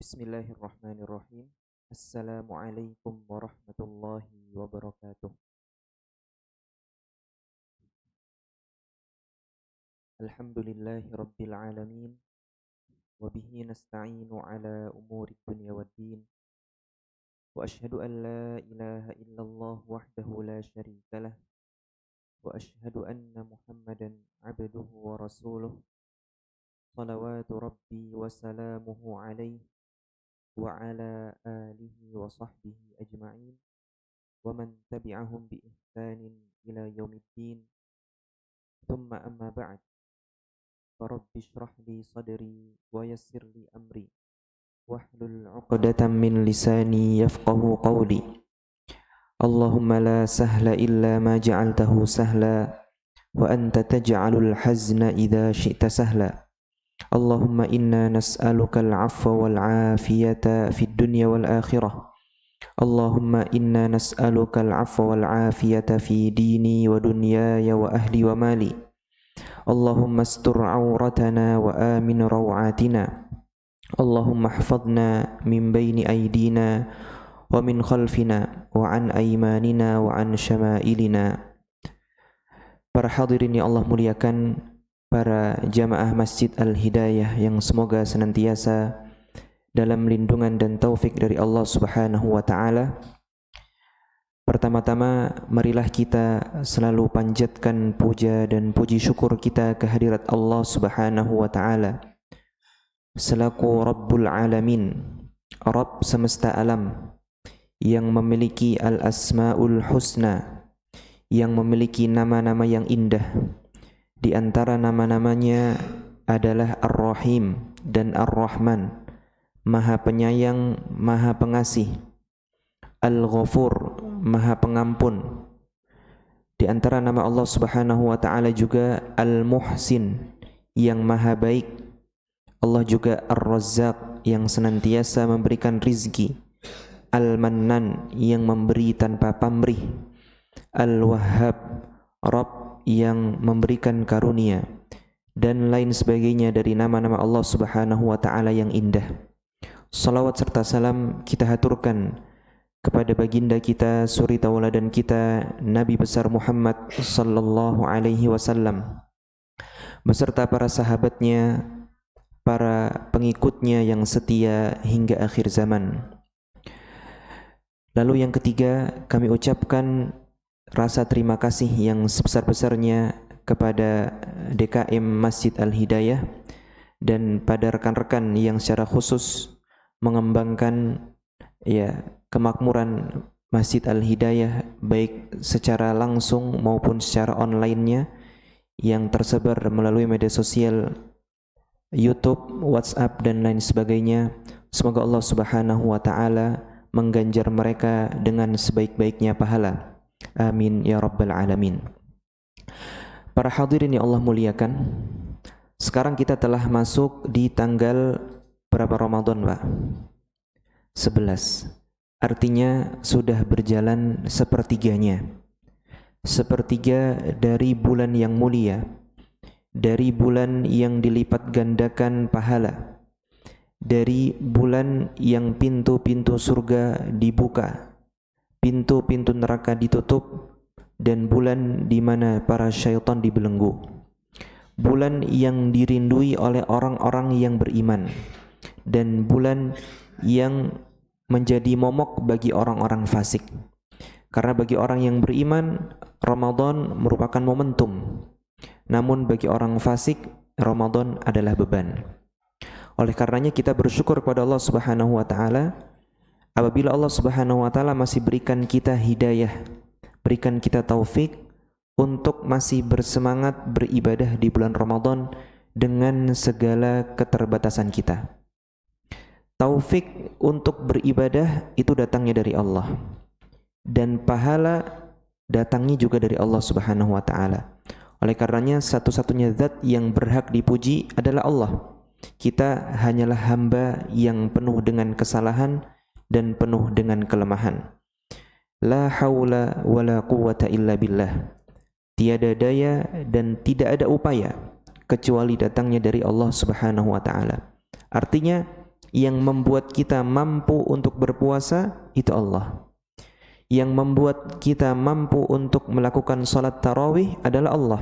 Bismillahirrahmanirrahim. Assalamualaikum warahmatullahi wabarakatuh. Alhamdulillahi rabbil alamin. Wabihi nasta'inu ala umuri dunya waddin. Wa ashhadu an la ilaha illallah wahdahu la syarika lah. Wa ashhadu anna Muhammadan abduhu wa rasuluh. Salawatu rabbi wa salamuhu alaihi wa ala alihi wa sahbihi ajma'in wa man tabi'ahum bi ihsanin ila yaumiddin. Thumma amma ba'd. Farabbi shrah li sadri wa yassir li amri wahlul 'uqdatam min lisani yafqahu qawli. Allahumma la sahla illa ma ja'altahu sahla wa anta taj'alul hazna idza syi'ta sahla. Allahumma inna nas'aluka al-'afwa wal 'afiyata fid dunya wal akhirah. Allahumma inna nas'aluka al-'afwa wal 'afiyata fi dini wa dunyaya wa ahli wa mali. Allahumma astur 'auratana wa amin rawatina. Allahumma ihfadna min baini aydina wa min khalfina wa an aymanina wa an syama'ilina. Para hadirin yang Allah muliakan, para jamaah Masjid Al-Hidayah yang semoga senantiasa dalam lindungan dan taufik dari Allah Subhanahu wa taala. Pertama-tama marilah kita selalu panjatkan puja dan puji syukur kita kehadirat Allah Subhanahu wa taala selaku Rabbul Alamin, Rabb semesta alam, yang memiliki al-asmaul husna, yang memiliki nama-nama yang indah. Di antara nama-namanya adalah Ar-Rahim dan Ar-Rahman, Maha Penyayang, Maha Pengasih. Al-Ghafur, Maha Pengampun. Di antara nama Allah Subhanahu wa taala juga Al-Muhsin, yang Maha Baik. Allah juga Ar-Razzaq, yang senantiasa memberikan rizki. Al-Mannan, yang memberi tanpa pamrih. Al-Wahhab, Rabb yang memberikan karunia, dan lain sebagainya dari nama-nama Allah Subhanahu wa taala yang indah. Salawat serta salam kita haturkan kepada baginda kita, suri tauladan kita, Nabi besar Muhammad sallallahu alaihi wasallam, beserta para sahabatnya, para pengikutnya yang setia hingga akhir zaman. Lalu yang ketiga, kami ucapkan rasa terima kasih yang sebesar-besarnya kepada DKM Masjid Al-Hidayah dan pada rekan-rekan yang secara khusus mengembangkan kemakmuran Masjid Al-Hidayah, baik secara langsung maupun secara online-nya, yang tersebar melalui media sosial YouTube, WhatsApp dan lain sebagainya. Semoga Allah Subhanahu wa taala mengganjar mereka dengan sebaik-baiknya pahala. Amin ya rabbal alamin. Para hadirin yang Allah muliakan, sekarang kita telah masuk di tanggal berapa Ramadan, Pak? 11. Artinya sudah berjalan sepertiganya. Sepertiga dari bulan yang mulia, dari bulan yang dilipat gandakan pahala, dari bulan yang pintu-pintu surga dibuka, pintu-pintu neraka ditutup, dan bulan di mana para syaitan dibelenggu. Bulan yang dirindui oleh orang-orang yang beriman, dan bulan yang menjadi momok bagi orang-orang fasik. Karena bagi orang yang beriman, Ramadan merupakan momentum. Namun bagi orang fasik, Ramadan adalah beban. Oleh karenanya kita bersyukur kepada Allah Subhanahu wa taala apabila Allah Subhanahu wa taala masih berikan kita hidayah, berikan kita taufik untuk masih bersemangat beribadah di bulan Ramadan dengan segala keterbatasan kita. Taufik untuk beribadah itu datangnya dari Allah, dan pahala datangnya juga dari Allah Subhanahu wa taala. Oleh karenanya satu-satunya zat yang berhak dipuji adalah Allah. Kita hanyalah hamba yang penuh dengan kesalahan dan penuh dengan kelemahan. La haula wala quwwata illa billah. Tiada daya dan tidak ada upaya kecuali datangnya dari Allah Subhanahu wa taala. Artinya Yang membuat kita mampu untuk berpuasa itu Allah. Yang membuat kita mampu untuk melakukan salat tarawih adalah Allah.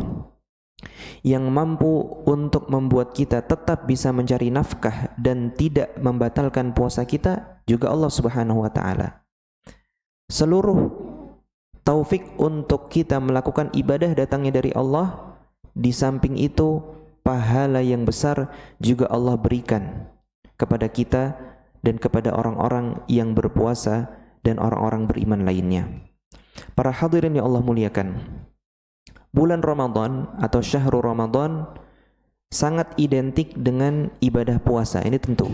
Yang mampu untuk membuat kita tetap bisa mencari nafkah dan tidak membatalkan puasa kita juga Allah Subhanahu wa taala. Seluruh taufik untuk kita melakukan ibadah datangnya dari Allah. Di samping itu, pahala yang besar juga Allah berikan kepada kita dan kepada orang-orang yang berpuasa dan orang-orang beriman lainnya. Para hadirin yang Allah muliakan, bulan Ramadan atau syahrul Ramadan sangat identik dengan ibadah puasa. Ini tentu.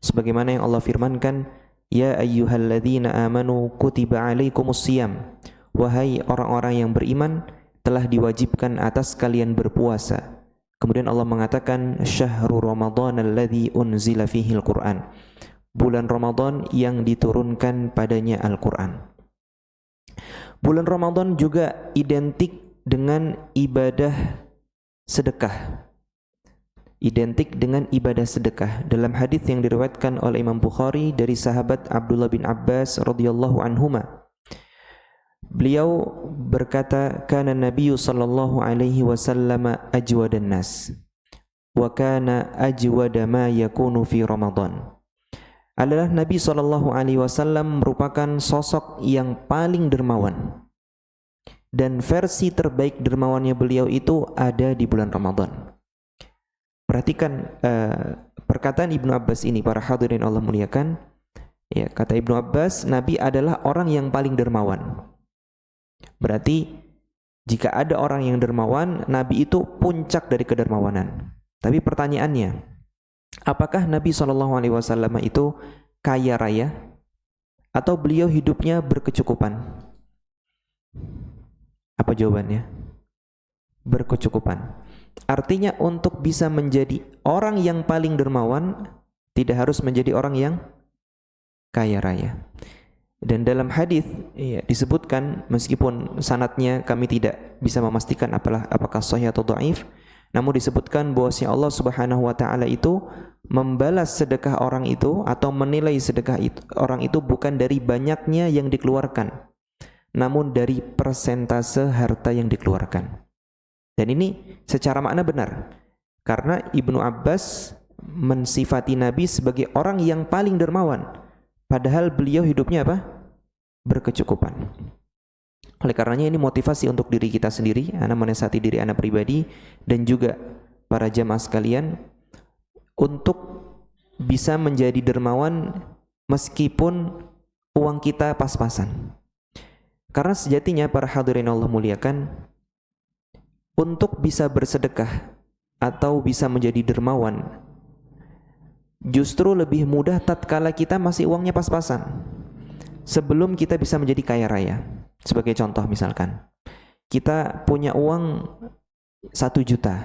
Sebagaimana yang Allah firmankan, ya ayyuhalladzina amanu kutiba alaikumus siyam. Wahai orang-orang yang beriman, telah diwajibkan atas kalian berpuasa. Kemudian Allah mengatakan, syahrul Ramadan alladzi unzila fihil Qur'an. Bulan Ramadan yang diturunkan padanya Al-Qur'an. Bulan Ramadan juga identik dengan ibadah sedekah. Identik dengan ibadah sedekah. Dalam hadis yang diriwayatkan oleh Imam Bukhari dari sahabat Abdullah bin Abbas radhiyallahu anhuma, beliau berkata, kana Nabi sallallahu alaihi wasallam ajwadan nas wa kana ajwada ma yakunu fi Ramadan. Adalah Nabi sallallahu alaihi wasallam merupakan sosok yang paling dermawan. Dan versi terbaik dermawannya beliau itu ada di bulan Ramadan. Perhatikan perkataan Ibnu Abbas ini, para hadirin Allah muliakan. Ya, kata Ibnu Abbas, Nabi adalah orang yang paling dermawan. Berarti jika ada orang yang dermawan, Nabi itu puncak dari kedermawanan. Tapi pertanyaannya, apakah Nabi SAW itu kaya raya atau beliau hidupnya berkecukupan? Apa jawabannya? Berkecukupan. Artinya untuk bisa menjadi orang yang paling dermawan, tidak harus menjadi orang yang kaya raya. Dan dalam hadis ya, disebutkan, meskipun sanadnya kami tidak bisa memastikan apakah sahih atau dhaif, namun disebutkan bahwasanya Allah Subhanahu wa taala itu membalas sedekah orang itu atau menilai sedekah orang itu bukan dari banyaknya yang dikeluarkan, namun dari persentase harta yang dikeluarkan. Dan ini secara makna benar, karena Ibnu Abbas mensifati Nabi sebagai orang yang paling dermawan, padahal beliau hidupnya apa? Berkecukupan. Oleh karenanya ini motivasi untuk diri kita sendiri, ana menasihati diri ana pribadi dan juga para jamaah sekalian untuk bisa menjadi dermawan meskipun uang kita pas-pasan. Karena sejatinya para hadirin Allah muliakan, untuk bisa bersedekah atau bisa menjadi dermawan justru lebih mudah tatkala kita masih uangnya pas-pasan, sebelum kita bisa menjadi kaya raya. Sebagai contoh misalkan, kita punya uang 1 juta.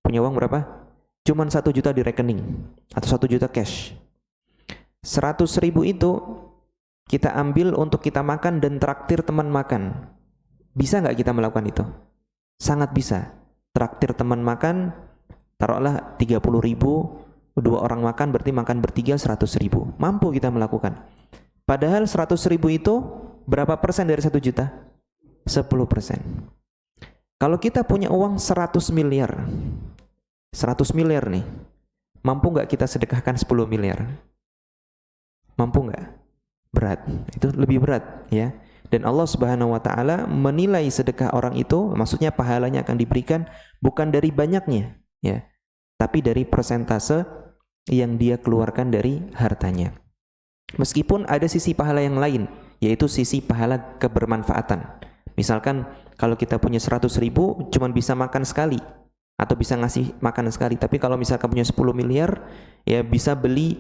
Punya uang berapa? Cuman 1 juta di rekening atau 1 juta cash. 100.000 itu kita ambil untuk kita makan dan traktir teman makan. Bisa nggak kita melakukan itu? Sangat bisa. Traktir teman makan, taruhlah 30.000, 2 orang makan berarti makan bertiga 100.000. Mampu kita melakukan. Padahal 100.000 itu berapa persen dari 1 juta? 10%. Kalau kita punya uang 100 miliar, 100 miliar nih, mampu nggak kita sedekahkan 10 miliar? Mampu nggak? Berat. Itu lebih berat ya. Dan Allah Subhanahu wa taala menilai sedekah orang itu, maksudnya pahalanya akan diberikan bukan dari banyaknya ya, tapi dari persentase yang dia keluarkan dari hartanya. Meskipun ada sisi pahala yang lain, yaitu sisi pahala kebermanfaatan. Misalkan kalau kita punya 100.000 cuman bisa makan sekali atau bisa ngasih makan sekali, tapi kalau misalkan punya 10 miliar ya bisa beli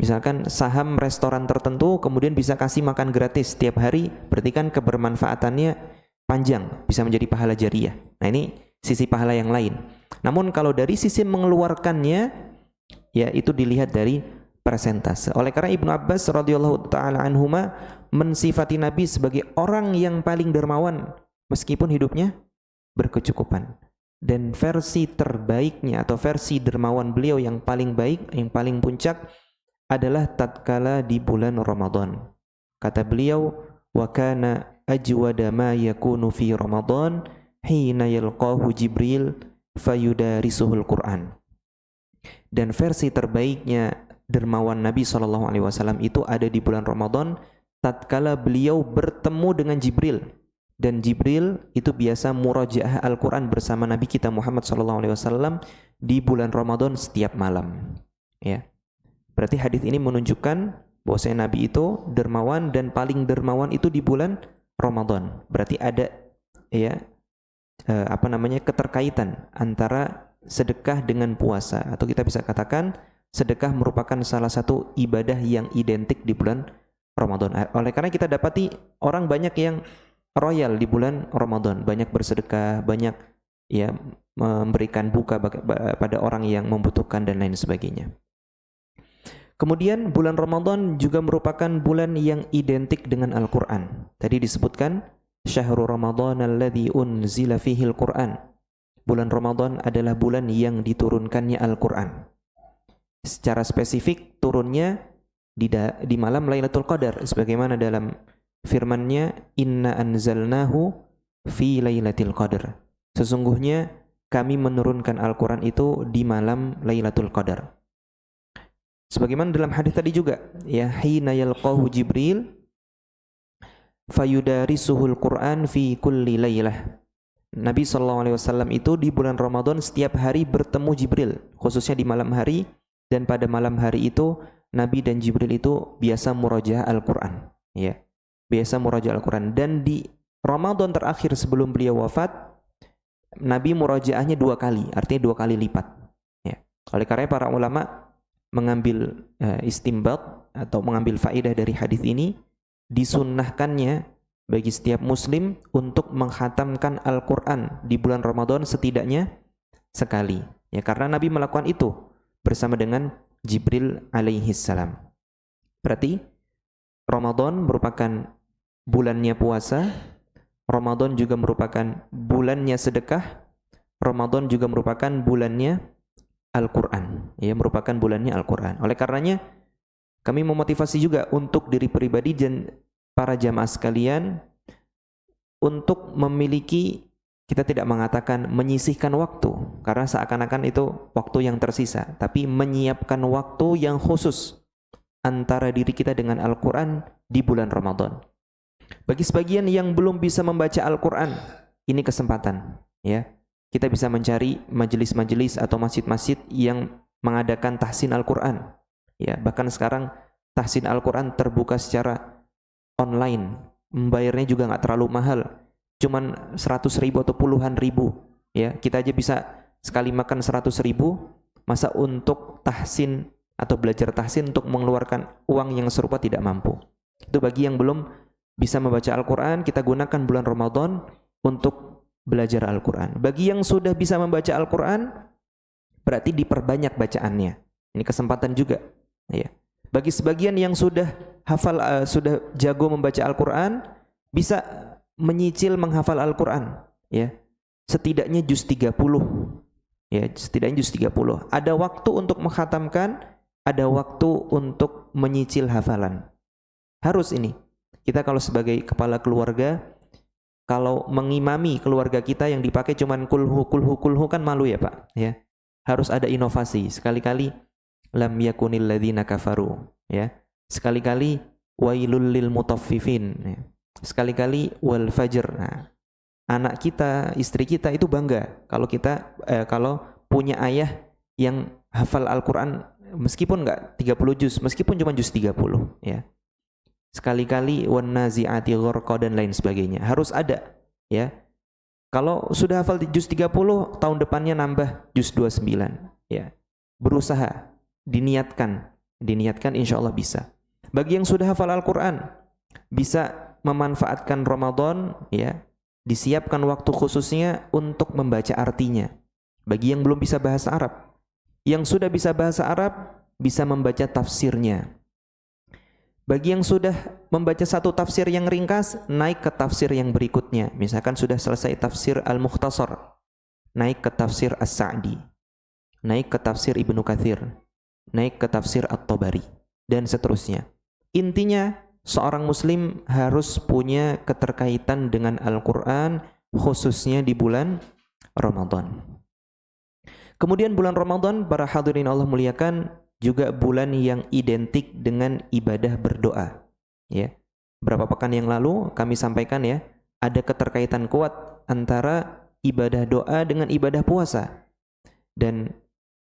misalkan saham restoran tertentu, kemudian bisa kasih makan gratis setiap hari, berarti kan kebermanfaatannya panjang, bisa menjadi pahala jariah. Nah ini sisi pahala yang lain. Namun kalau dari sisi mengeluarkannya, ya itu dilihat dari persentase. Oleh karena Ibnu Abbas radhiyallahu taala anhuma mensifati Nabi sebagai orang yang paling dermawan meskipun hidupnya berkecukupan. Dan versi terbaiknya atau versi dermawan beliau yang paling baik, yang paling puncak adalah tatkala di bulan Ramadan. Kata beliau, wa kana ajwada ma yakunu fi Ramadan hina yalqahu Jibril fayudarisuhul Qur'an. Dan versi terbaiknya dermawan Nabi SAW itu ada di bulan Ramadan tatkala beliau bertemu dengan Jibril. Dan Jibril itu biasa murajaah Al-Quran bersama Nabi kita Muhammad SAW di bulan Ramadan setiap malam. Ya. Berarti hadis ini menunjukkan bahwasanya Nabi itu dermawan dan paling dermawan itu di bulan Ramadan. Berarti ada ya keterkaitan antara sedekah dengan puasa, atau kita bisa katakan sedekah merupakan salah satu ibadah yang identik di bulan Ramadan. Oleh karena kita dapati orang banyak yang royal di bulan Ramadan, banyak bersedekah, banyak ya memberikan buka pada orang yang membutuhkan dan lain sebagainya. Kemudian bulan Ramadan juga merupakan bulan yang identik dengan Al-Quran. Tadi disebutkan Syahrul Ramadan alladzi unzila fihi Al-Quran. Bulan Ramadan adalah bulan yang diturunkannya Al-Quran. Secara spesifik turunnya di malam Lailatul Qadar, sebagaimana dalam firman-Nya, Inna anzalnahu fi Lailatul Qadar. Sesungguhnya kami menurunkan Al-Quran itu di malam Lailatul Qadar. Sebagaimana dalam hadis tadi juga, ya hina yalqahu Jibril fayudarisuhul Qur'an fi kulli lailah. Nabi SAW itu di bulan Ramadan setiap hari bertemu Jibril, khususnya di malam hari, dan pada malam hari itu Nabi dan Jibril itu biasa murajaah Al-Qur'an, ya. Biasa murajaah Al-Qur'an, dan di Ramadan terakhir sebelum beliau wafat, Nabi murajaahnya 2 kali, artinya 2 kali lipat, ya. Oleh karena para ulama mengambil istinbat atau mengambil faedah dari hadis ini, disunnahkannya bagi setiap muslim untuk menghatamkan Al-Quran di bulan Ramadan setidaknya sekali, ya, karena Nabi melakukan itu bersama dengan Jibril alaihi salam. Berarti Ramadan merupakan bulannya puasa, Ramadan juga merupakan bulannya sedekah, Ramadan juga merupakan bulannya Al-Quran, ya, merupakan bulannya Al-Quran. Oleh karenanya kami memotivasi juga untuk diri pribadi dan para jamaah sekalian untuk memiliki, kita tidak mengatakan menyisihkan waktu, karena seakan-akan itu waktu yang tersisa, tapi menyiapkan waktu yang khusus antara diri kita dengan Al-Quran di bulan Ramadan. Bagi sebagian yang belum bisa membaca Al-Quran, ini kesempatan, ya. Kita bisa mencari majelis-majelis atau masjid-masjid yang mengadakan tahsin Al-Quran, ya. Bahkan sekarang tahsin Al-Quran terbuka secara online, membayarnya juga nggak terlalu mahal, cuman 100.000 atau puluhan ribu, ya. Kita aja bisa sekali makan 100.000, masa untuk tahsin atau belajar tahsin untuk mengeluarkan uang yang serupa tidak mampu. Itu bagi yang belum bisa membaca Al-Quran, kita gunakan bulan Ramadan untuk belajar Al-Quran. Bagi yang sudah bisa membaca Al-Quran, berarti diperbanyak bacaannya. Ini kesempatan juga, ya. Bagi sebagian yang sudah hafal, sudah jago membaca Al-Quran, bisa menyicil menghafal Al-Quran, ya. Setidaknya juz 30, ya, setidaknya juz 30. Ada waktu untuk menghatamkan, ada waktu untuk menyicil hafalan. Harus ini. Kita kalau sebagai kepala keluarga, kalau mengimami keluarga kita yang dipakai cuman kulhu kan malu ya Pak, ya. Harus ada inovasi. Sekali-kali lam yakunil ladzina kafaru, ya. Sekali-kali wailul lil mutaffifin, ya. Sekali-kali wal fajr. Nah, anak kita, istri kita itu bangga kalau kita kalau punya ayah yang hafal Al-Qur'an meskipun enggak 30 juz, meskipun cuma juz 30, ya. Sekali-kali wan nazi'ati gharqa dan lain sebagainya. Harus ada, ya. Kalau sudah hafal juz 30, tahun depannya nambah juz 29, ya. Berusaha, diniatkan insyaallah bisa. Bagi yang sudah hafal Al-Qur'an, bisa memanfaatkan Ramadan, ya. Disiapkan waktu khususnya untuk membaca artinya. Bagi yang belum bisa bahasa Arab, yang sudah bisa bahasa Arab bisa membaca tafsirnya. Bagi yang sudah membaca satu tafsir yang ringkas, naik ke tafsir yang berikutnya. Misalkan sudah selesai tafsir Al-Mukhtasar, naik ke tafsir As-Sa'di, naik ke tafsir Ibnu Katsir, naik ke tafsir At-Tabari. dan seterusnya. Intinya, seorang muslim harus punya keterkaitan dengan Al-Quran, khususnya di bulan Ramadan. Kemudian bulan Ramadan, para hadirin Allah muliakan, juga bulan yang identik dengan ibadah berdoa. Ya, berapa pekan yang lalu kami sampaikan ya, ada keterkaitan kuat antara ibadah doa dengan ibadah puasa. Dan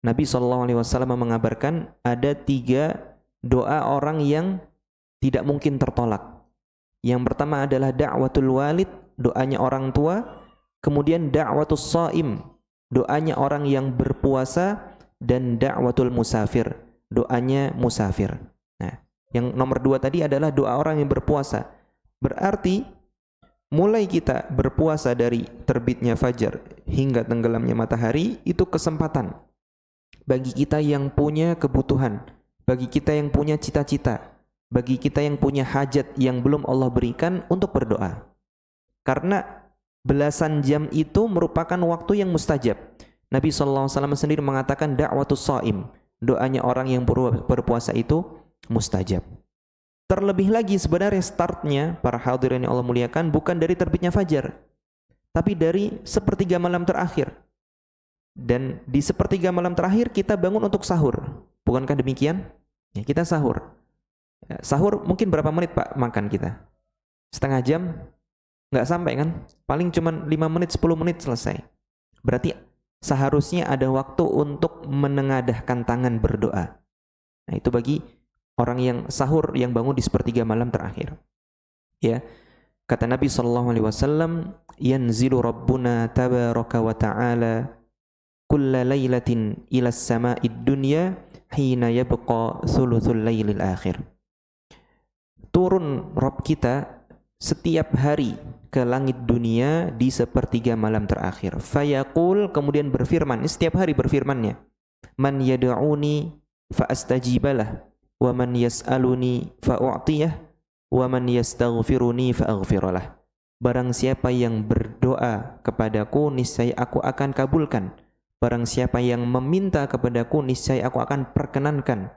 Nabi SAW mengabarkan ada 3 doa orang yang tidak mungkin tertolak. Yang pertama adalah da'watul walid, doanya orang tua. Kemudian da'watus shaim, doanya orang yang berpuasa. Dan da'watul musafir, doanya musafir. Nah, yang nomor 2 tadi adalah doa orang yang berpuasa. Berarti mulai kita berpuasa dari terbitnya fajar hingga tenggelamnya matahari, itu kesempatan bagi kita yang punya kebutuhan, bagi kita yang punya cita-cita, bagi kita yang punya hajat yang belum Allah berikan untuk berdoa. Karena belasan jam itu merupakan waktu yang mustajab. Nabi SAW sendiri mengatakan da'watus shaim, doanya orang yang berpuasa itu mustajab. Terlebih lagi sebenarnya startnya, para hadirin yang Allah muliakan, bukan dari terbitnya fajar, tapi dari sepertiga malam terakhir. Dan di sepertiga malam terakhir kita bangun untuk sahur. Bukankah demikian? Ya, kita sahur. Sahur mungkin berapa menit Pak makan kita? Setengah jam? Nggak sampai kan? Paling cuma 5 menit, 10 menit selesai. Berarti seharusnya ada waktu untuk menengadahkan tangan berdoa. Nah, itu bagi orang yang sahur, yang bangun di sepertiga malam terakhir. Ya, kata Nabi SAW, yanzilu Rabbuna tabaraka wa ta'ala kulla laylatin ila sama'id dunya hina yabqa thuluthul laylil akhir. Turun Rabb kita setiap hari ke langit dunia di sepertiga malam terakhir. Fayaqul, kemudian berfirman, setiap hari berfirmannya, man yad'uni fa astajibalah, wa man yas'aluni fa u'tiyah, wa man yastaghfiruni fa aghfiralah. Barang siapa yang berdoa kepadaku, niscaya aku akan kabulkan. Barang siapa yang meminta kepadaku, niscaya aku akan perkenankan.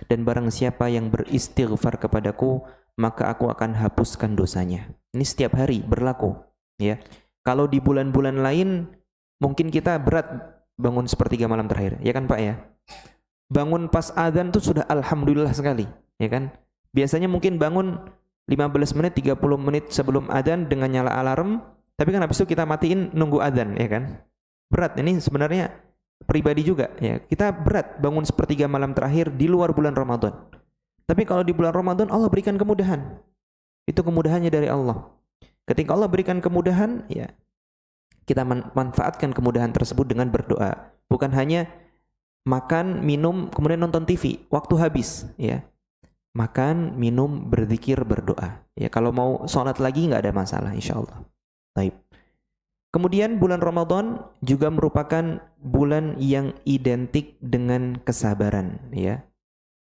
Dan barang siapa yang beristighfar kepadaku, maka aku akan hapuskan dosanya. Ini setiap hari berlaku, ya. Kalau di bulan-bulan lain mungkin kita berat bangun sepertiga malam terakhir, ya kan Pak ya? Bangun pas azan tuh sudah alhamdulillah sekali, ya kan? Biasanya mungkin bangun 15 menit, 30 menit sebelum azan dengan nyala alarm, tapi kan habis itu kita matiin nunggu azan, ya kan? Berat. Ini sebenarnya pribadi juga, ya. Kita berat bangun sepertiga malam terakhir di luar bulan Ramadan. Tapi kalau di bulan Ramadan Allah berikan kemudahan. Itu kemudahannya dari Allah. Ketika Allah berikan kemudahan, ya, kita manfaatkan kemudahan tersebut dengan berdoa. Bukan hanya makan, minum, kemudian nonton TV, waktu habis, ya. Makan, minum, berzikir, berdoa. Ya, kalau mau sholat lagi nggak ada masalah, insyaallah. Baik. Kemudian bulan Ramadan juga merupakan bulan yang identik dengan kesabaran, ya.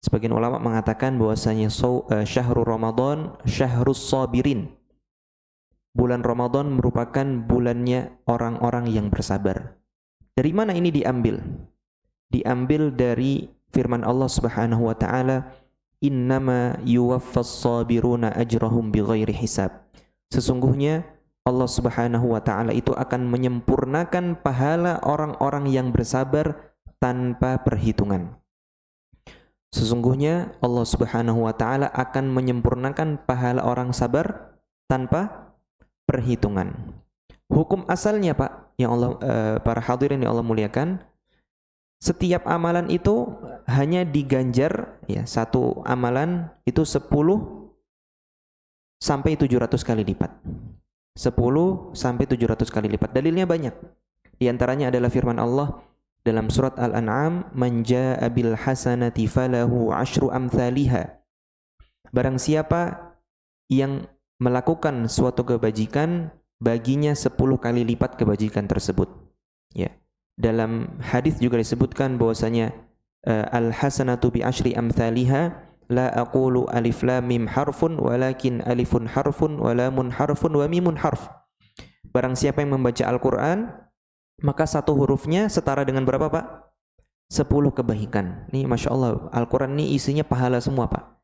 Sebagian ulama mengatakan bahwasanya syahrul Ramadan syahrus sabirin. Bulan Ramadan merupakan bulannya orang-orang yang bersabar. Dari mana ini diambil? Diambil dari firman Allah Subhanahu wa taala, innama yuwaffas sabiruna ajrahum bighairi hisab. Sesungguhnya Allah Subhanahu wa taala itu akan menyempurnakan pahala orang-orang yang bersabar tanpa perhitungan. Sesungguhnya Allah Subhanahu wa taala akan menyempurnakan pahala orang sabar tanpa perhitungan. Hukum asalnya Pak, yang Allah para hadirin yang Allah muliakan, setiap amalan itu hanya diganjar, ya, satu amalan itu 10 sampai 700 kali lipat. 10 sampai 700 kali lipat. Dalilnya banyak. Di antaranya adalah firman Allah dalam surat Al-An'am, man jaa'a bil hasanati falahu 'asyru amsalihha. Barang siapa yang melakukan suatu kebajikan, baginya 10 kali lipat kebajikan tersebut. Ya. Dalam hadis juga disebutkan bahwasanya al-hasanatu bi 'asyri amsalihha, la aqulu alif lam mim harfun walakin alifun harfun wa lamun harfun wa mimun harf. Barang siapa yang membaca Al-Qur'an, maka satu hurufnya setara dengan berapa Pak? 10 kebaikan. Nih Masya Allah, Al-Quran ini isinya pahala semua Pak.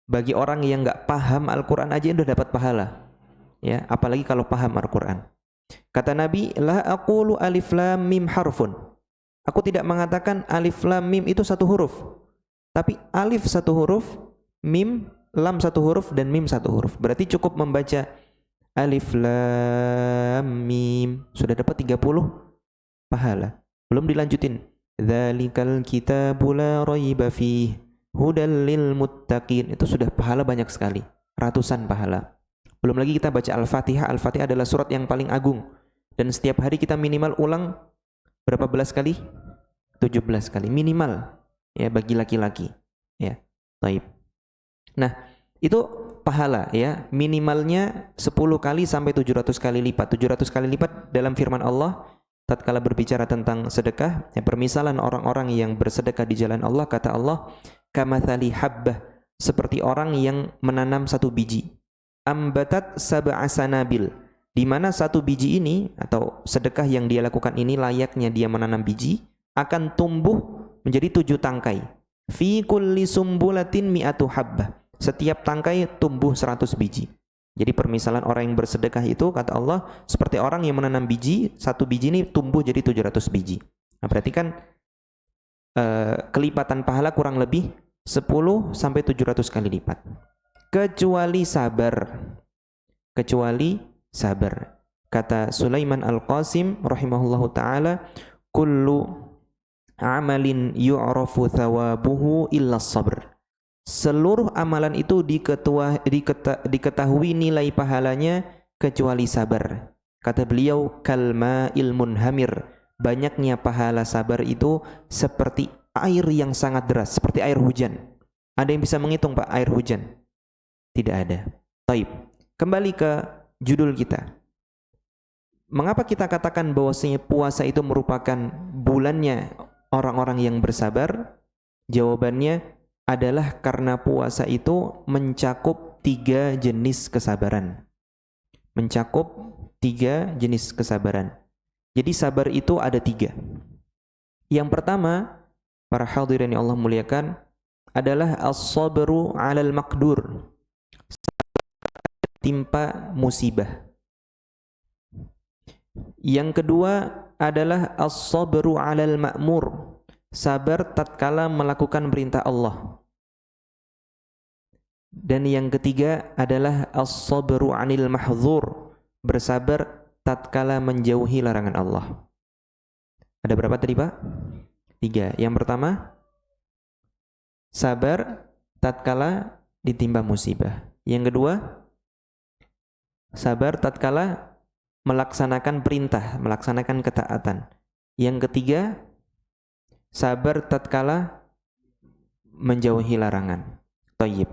Bagi orang yang nggak paham Al-Quran aja udah dapat pahala. Ya, apalagi kalau paham Al-Quran. Kata Nabi, la aqulu alif lam mim harfun. Aku tidak mengatakan alif lam mim itu satu huruf. Tapi alif satu huruf, mim, lam satu huruf, dan mim satu huruf. Berarti cukup membaca alif lam mim. Sudah dapat 30 pahala. Belum dilanjutin. Dzalikal kitabu la raiba fih hudal lil muttaqin. Itu sudah pahala banyak sekali. Ratusan pahala. Belum lagi kita baca Al-Fatihah. Al-Fatihah adalah surat yang paling agung. Dan setiap hari kita minimal ulang berapa belas kali? 17 kali minimal. Ya, bagi laki-laki. Ya, taib. Nah, itu pahala ya. Minimalnya 10 kali sampai 700 kali lipat. 700 kali lipat dalam firman Allah tatkala berbicara tentang sedekah, ya, permisalan orang-orang yang bersedekah di jalan Allah, kata Allah, kamathali habbah, seperti orang yang menanam satu biji. Ambatat sab'a sanabil, di mana satu biji ini atau sedekah yang dia lakukan ini layaknya dia menanam biji akan tumbuh menjadi 7 tangkai. Fi kulli sumbulatin mi'atu habbah. Setiap tangkai tumbuh 100 biji. Jadi permisalan orang yang bersedekah itu kata Allah seperti orang yang menanam biji, satu biji ini tumbuh jadi 700 biji. Nah, berarti kan kelipatan pahala kurang lebih 10 sampai 700 kali lipat. Kecuali sabar. Kecuali sabar. Kata Sulaiman Al-Qasim rahimahullahu taala, kullu amalin yu'rafu thawabuhu illa sabr. Seluruh amalan itu diketahui nilai pahalanya kecuali sabar. Kata beliau, kalma ilmun hamir. Banyaknya pahala sabar itu seperti air yang sangat deras, seperti air hujan. Ada yang bisa menghitung Pak air hujan? Tidak ada. Taib. Kembali ke judul kita. Mengapa kita katakan bahwasanya puasa itu merupakan bulannya orang-orang yang bersabar? Jawabannya adalah karena puasa itu mencakup 3 jenis kesabaran. Mencakup 3 jenis kesabaran. Jadi sabar itu ada 3. Yang pertama, para hadirin yang Allah muliakan, adalah as-sabru 'alal maqdur. Timpa musibah. Yang kedua adalah as-sabru 'alal ma'mur. Sabar tatkala melakukan perintah Allah. Dan yang ketiga adalah as-sabru 'anil mahdzur, bersabar tatkala menjauhi larangan Allah. Ada berapa tadi Pak? 3. Yang pertama, sabar tatkala ditimpa musibah. Yang kedua, sabar tatkala melaksanakan perintah, melaksanakan ketaatan. Yang ketiga, sabar tatkala menjauhi larangan. Thayyib.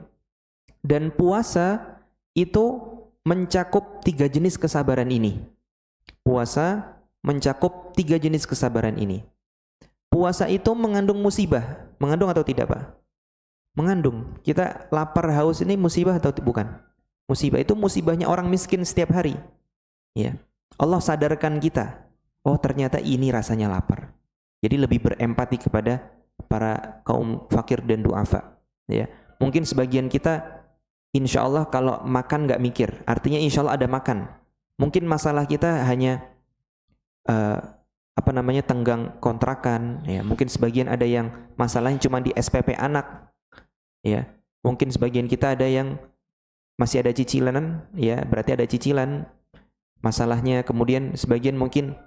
Dan puasa itu mencakup 3 jenis kesabaran ini. Puasa mencakup 3 jenis kesabaran ini. Puasa itu mengandung musibah. Mengandung atau tidak Pak? Mengandung. Kita lapar haus ini musibah atau bukan? Musibah itu musibahnya orang miskin setiap hari. Ya. Allah sadarkan kita. Oh ternyata ini rasanya lapar. Jadi lebih berempati kepada para kaum fakir dan duafa. Ya, mungkin sebagian kita, insya Allah kalau makan nggak mikir, artinya insya Allah ada makan. Mungkin masalah kita hanya tenggang kontrakan. Ya, mungkin sebagian ada yang masalahnya cuma di SPP anak. Ya, mungkin sebagian kita ada yang masih ada cicilan. Ya, berarti ada cicilan. Masalahnya kemudian sebagian mungkin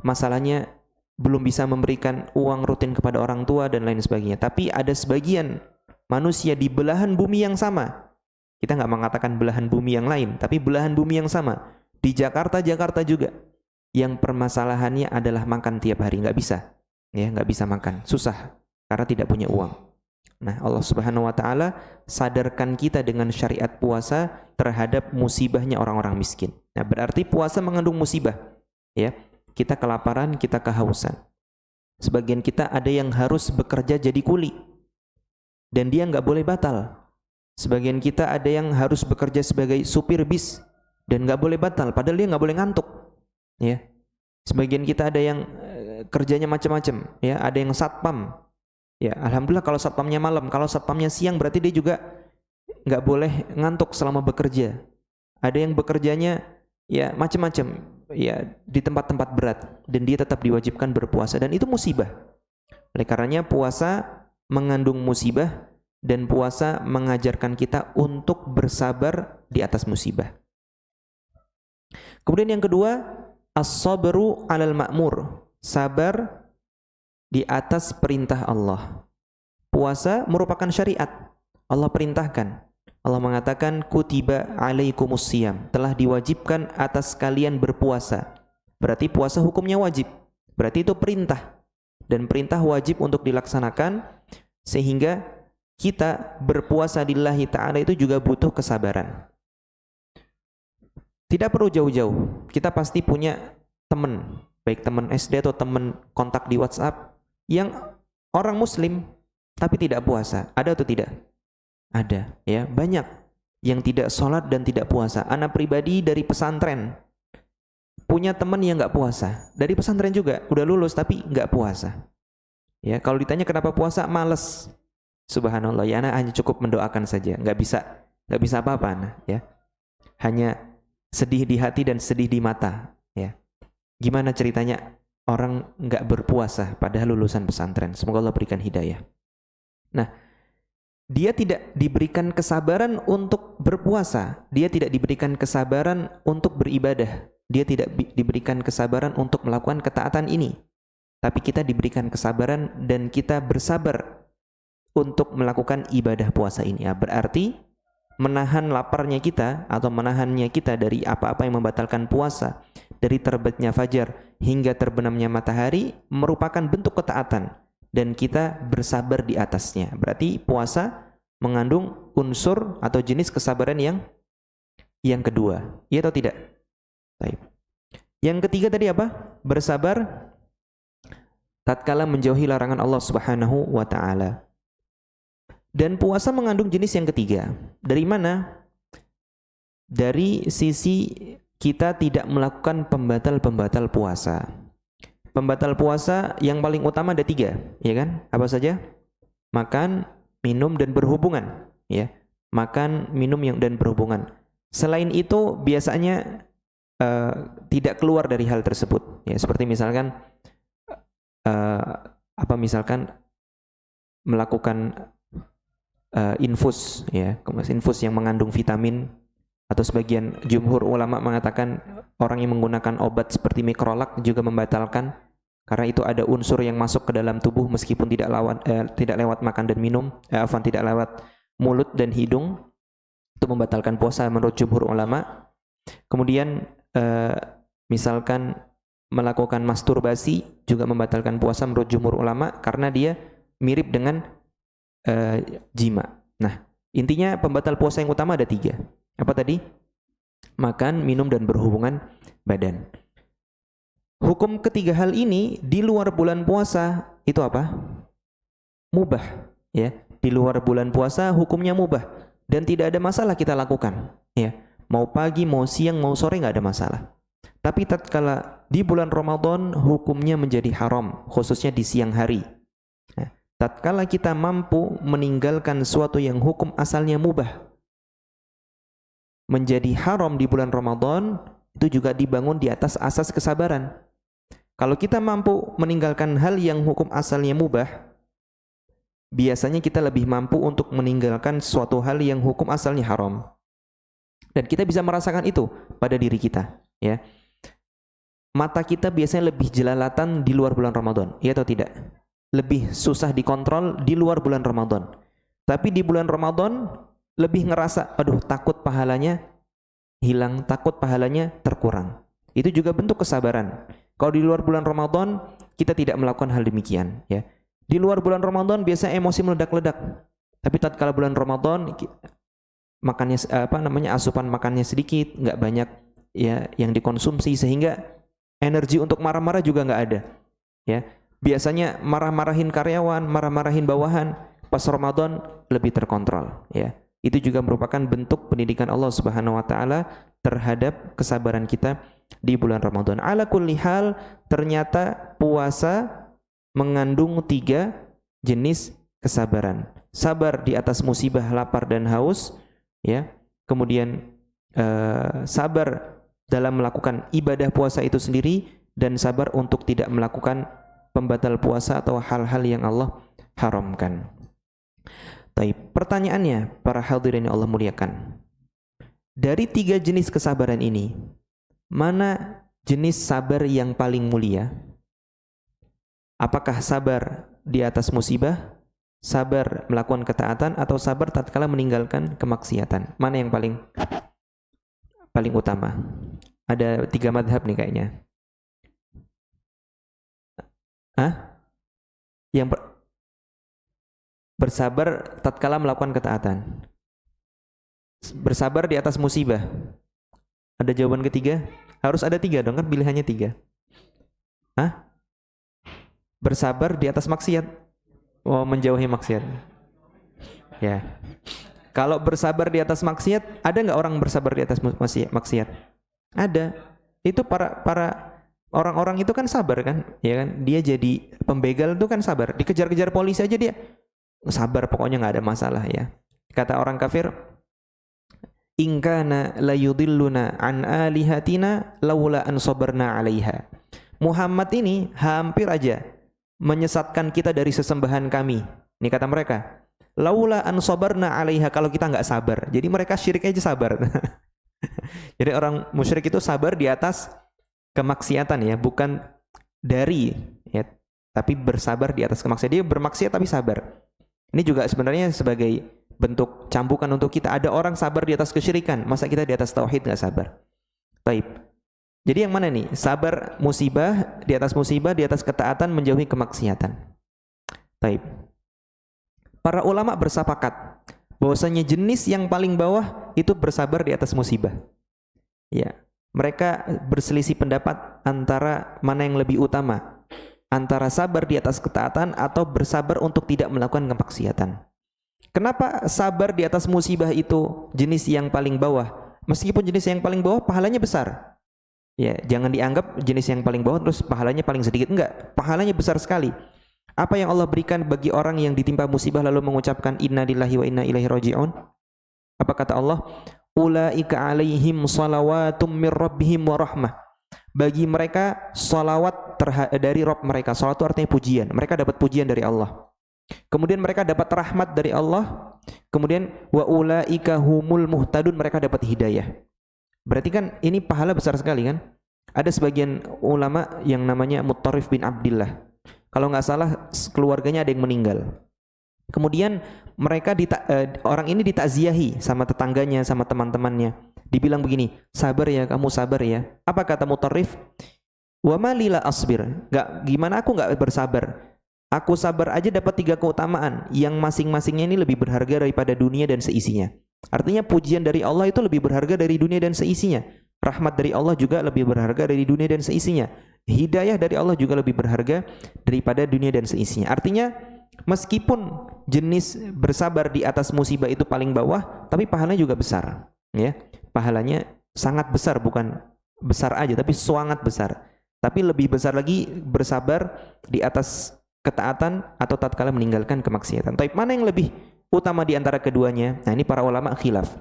masalahnya belum bisa memberikan uang rutin kepada orang tua dan lain sebagainya. Tapi ada sebagian manusia di belahan bumi yang sama. Kita nggak mengatakan belahan bumi yang lain, tapi belahan bumi yang sama. Di Jakarta juga. Yang permasalahannya adalah makan tiap hari, nggak bisa. Ya, nggak bisa makan, susah karena tidak punya uang. Nah, Allah Subhanahu Wa Taala sadarkan kita dengan syariat puasa terhadap musibahnya orang-orang miskin. Nah, berarti puasa mengandung musibah. Ya. Kita kelaparan, kita kehausan. Sebagian kita ada yang harus bekerja jadi kuli. Dan dia nggak boleh batal. Sebagian kita ada yang harus bekerja sebagai supir bis. Dan nggak boleh batal, padahal dia nggak boleh ngantuk. Ya. Sebagian kita ada yang kerjanya macam-macam. Ya. Ada yang satpam. Ya, alhamdulillah kalau satpamnya malam. Kalau satpamnya siang berarti dia juga nggak boleh ngantuk selama bekerja. Ada yang bekerjanya ya macam-macam, ya di tempat-tempat berat dan dia tetap diwajibkan berpuasa dan itu musibah. Oleh karenanya puasa mengandung musibah dan puasa mengajarkan kita untuk bersabar di atas musibah. Kemudian yang kedua, as-sabru 'alal ma'mur, sabar di atas perintah Allah. Puasa merupakan syariat. Allah perintahkan. Allah mengatakan kutiba alaikumus siyam, telah diwajibkan atas kalian berpuasa. Berarti puasa hukumnya wajib. Berarti itu perintah. Dan perintah wajib untuk dilaksanakan sehingga kita berpuasa lillahi ta'ala itu juga butuh kesabaran. Tidak perlu jauh-jauh. Kita pasti punya teman, baik teman SD atau teman kontak di WhatsApp yang orang muslim tapi tidak puasa. Ada atau tidak? Ada, ya, banyak yang tidak sholat dan tidak puasa. Anak pribadi dari pesantren punya teman yang nggak puasa, dari pesantren juga, udah lulus tapi nggak puasa. Ya, kalau ditanya kenapa puasa, males. Subhanallah, ya anak hanya cukup mendoakan saja, nggak bisa apa-apa, anak, ya. Hanya sedih di hati dan sedih di mata, ya. Gimana ceritanya orang nggak berpuasa padahal lulusan pesantren? Semoga Allah berikan hidayah. Nah, dia tidak diberikan kesabaran untuk berpuasa, dia tidak diberikan kesabaran untuk beribadah, dia tidak diberikan kesabaran untuk melakukan ketaatan ini. Tapi kita diberikan kesabaran dan kita bersabar untuk melakukan ibadah puasa ini. Ya, berarti menahan laparnya kita atau menahannya kita dari apa-apa yang membatalkan puasa, dari terbitnya fajar hingga terbenamnya matahari merupakan bentuk ketaatan dan kita bersabar di atasnya. Berarti puasa mengandung unsur atau jenis kesabaran yang kedua. Iya atau tidak? Baik. Yang ketiga tadi apa? Bersabar tatkala menjauhi larangan Allah Subhanahu wa taala. Dan puasa mengandung jenis yang ketiga. Dari mana? Dari sisi kita tidak melakukan pembatal-pembatal puasa. Pembatal puasa yang paling utama ada 3, ya kan? Apa saja? Makan, minum dan berhubungan, ya. Makan, minum dan berhubungan. Selain itu biasanya tidak keluar dari hal tersebut, ya. Seperti misalkan misalkan melakukan infus, ya, infus yang mengandung vitamin, atau sebagian jumhur ulama mengatakan orang yang menggunakan obat seperti mikrolak juga membatalkan karena itu ada unsur yang masuk ke dalam tubuh meskipun tidak lewat makan dan minum, tidak lewat mulut dan hidung, itu membatalkan puasa menurut jumhur ulama. Kemudian misalkan melakukan masturbasi juga membatalkan puasa menurut jumhur ulama karena dia mirip dengan jima. Nah, intinya pembatal puasa yang utama ada 3. Apa tadi? Makan, minum dan berhubungan badan. Hukum ketiga hal ini di luar bulan puasa itu apa? Mubah, ya. Di luar bulan puasa hukumnya mubah dan tidak ada masalah kita lakukan, ya. Mau pagi, mau siang, mau sore nggak ada masalah. Tapi tatkala di bulan Ramadan hukumnya menjadi haram, khususnya di siang hari. Nah, tatkala kita mampu meninggalkan suatu yang hukum asalnya mubah menjadi haram di bulan Ramadan, itu juga dibangun di atas asas kesabaran. Kalau kita mampu meninggalkan hal yang hukum asalnya mubah, biasanya kita lebih mampu untuk meninggalkan suatu hal yang hukum asalnya haram. Dan kita bisa merasakan itu pada diri kita, ya. Mata kita biasanya lebih jelalatan di luar bulan Ramadan, iya atau tidak? Lebih susah dikontrol di luar bulan Ramadan. Tapi di bulan Ramadan lebih ngerasa, aduh, takut pahalanya hilang, takut pahalanya terkurang. Itu juga bentuk kesabaran. Kalau di luar bulan Ramadan kita tidak melakukan hal demikian, ya. Di luar bulan Ramadan biasa emosi meledak-ledak. Tapi tatkala bulan Ramadan makannya asupan makannya sedikit, nggak banyak, ya, yang dikonsumsi sehingga energi untuk marah-marah juga nggak ada, ya. Biasanya marah-marahin karyawan, marah-marahin bawahan, pas Ramadan lebih terkontrol, ya. Itu juga merupakan bentuk pendidikan Allah Subhanahu wa taala terhadap kesabaran kita di bulan Ramadan. Ala kulli hal, ternyata puasa mengandung 3 jenis kesabaran. Sabar di atas musibah, lapar dan haus, ya. Kemudian sabar dalam melakukan ibadah puasa itu sendiri, dan sabar untuk tidak melakukan pembatal puasa atau hal-hal yang Allah haramkan. Baik, pertanyaannya para hadirin yang Allah muliakan. Dari 3 jenis kesabaran ini, mana jenis sabar yang paling mulia? Apakah sabar di atas musibah, sabar melakukan ketaatan, atau sabar tatkala meninggalkan kemaksiatan? Mana yang paling utama? Ada 3 madhab nih kayaknya. Yang bersabar tatkala melakukan ketaatan, bersabar di atas musibah. Ada jawaban ketiga? Harus ada 3 dong, kan pilihannya 3. Bersabar di atas maksiat. Oh, menjauhi maksiat. Ya. Kalau bersabar di atas maksiat, ada nggak orang bersabar di atas maksiat? Ada. Itu para orang-orang itu kan sabar kan, ya kan? Dia jadi pembegal itu kan sabar. Dikejar-kejar polisi aja dia sabar, pokoknya nggak ada masalah ya. Kata orang kafir, in kana la yudilluna an alihatina laula an sabarna 'alaiha. Muhammad ini hampir aja menyesatkan kita dari sesembahan kami. Ini kata mereka, laula an sabarna 'alaiha, kalau kita nggak sabar. Jadi mereka syirik aja sabar. Jadi orang musyrik itu sabar di atas kemaksiatan ya, bukan dari ya, tapi bersabar di atas kemaksiatan. Dia bermaksiat tapi sabar. Ini juga sebenarnya sebagai bentuk cambukan untuk kita. Ada orang sabar di atas kesyirikan, masa kita di atas tauhid nggak sabar? Taib. Jadi yang mana nih? Sabar musibah, di atas ketaatan, menjauhi kemaksiatan. Taib. Para ulama bersepakat bahwasanya jenis yang paling bawah itu bersabar di atas musibah. Ya, mereka berselisih pendapat antara mana yang lebih utama, antara sabar di atas ketaatan atau bersabar untuk tidak melakukan kemaksiatan. Kenapa sabar di atas musibah itu jenis yang paling bawah? Meskipun jenis yang paling bawah pahalanya besar. Ya, jangan dianggap jenis yang paling bawah terus pahalanya paling sedikit. Enggak, pahalanya besar sekali. Apa yang Allah berikan bagi orang yang ditimpa musibah lalu mengucapkan inna lillahi wa inna ilaihi raji'un? Apa kata Allah? Ulaika alaihim salawatum mir rabbihim wa rahmah. Bagi mereka salawat dari Rabb mereka. Salawat itu artinya pujian. Mereka dapat pujian dari Allah. Kemudian mereka dapat rahmat dari Allah. Kemudian wa ulaika humul muhtadun, mereka dapat hidayah. Berarti kan ini pahala besar sekali kan? Ada sebagian ulama yang namanya Muttarif bin Abdillah. Kalau nggak salah keluarganya ada yang meninggal. Kemudian mereka orang ini ditakziahi sama tetangganya, sama teman-temannya. Dibilang begini, sabar ya, kamu sabar ya. Apa kata Muttarif? Wa ma lila asbir. Gimana aku nggak bersabar? Aku sabar aja dapat 3 keutamaan yang masing-masingnya ini lebih berharga daripada dunia dan seisinya. Artinya pujian dari Allah itu lebih berharga dari dunia dan seisinya. Rahmat dari Allah juga lebih berharga dari dunia dan seisinya. Hidayah dari Allah juga lebih berharga daripada dunia dan seisinya. Artinya meskipun jenis bersabar di atas musibah itu paling bawah, tapi pahalanya juga besar. Ya, pahalanya sangat besar, bukan besar aja, tapi sangat besar. Tapi lebih besar lagi bersabar di atas ketaatan atau tatkala meninggalkan kemaksiatan. Tapi mana yang lebih utama di antara keduanya? Nah, ini para ulama khilaf.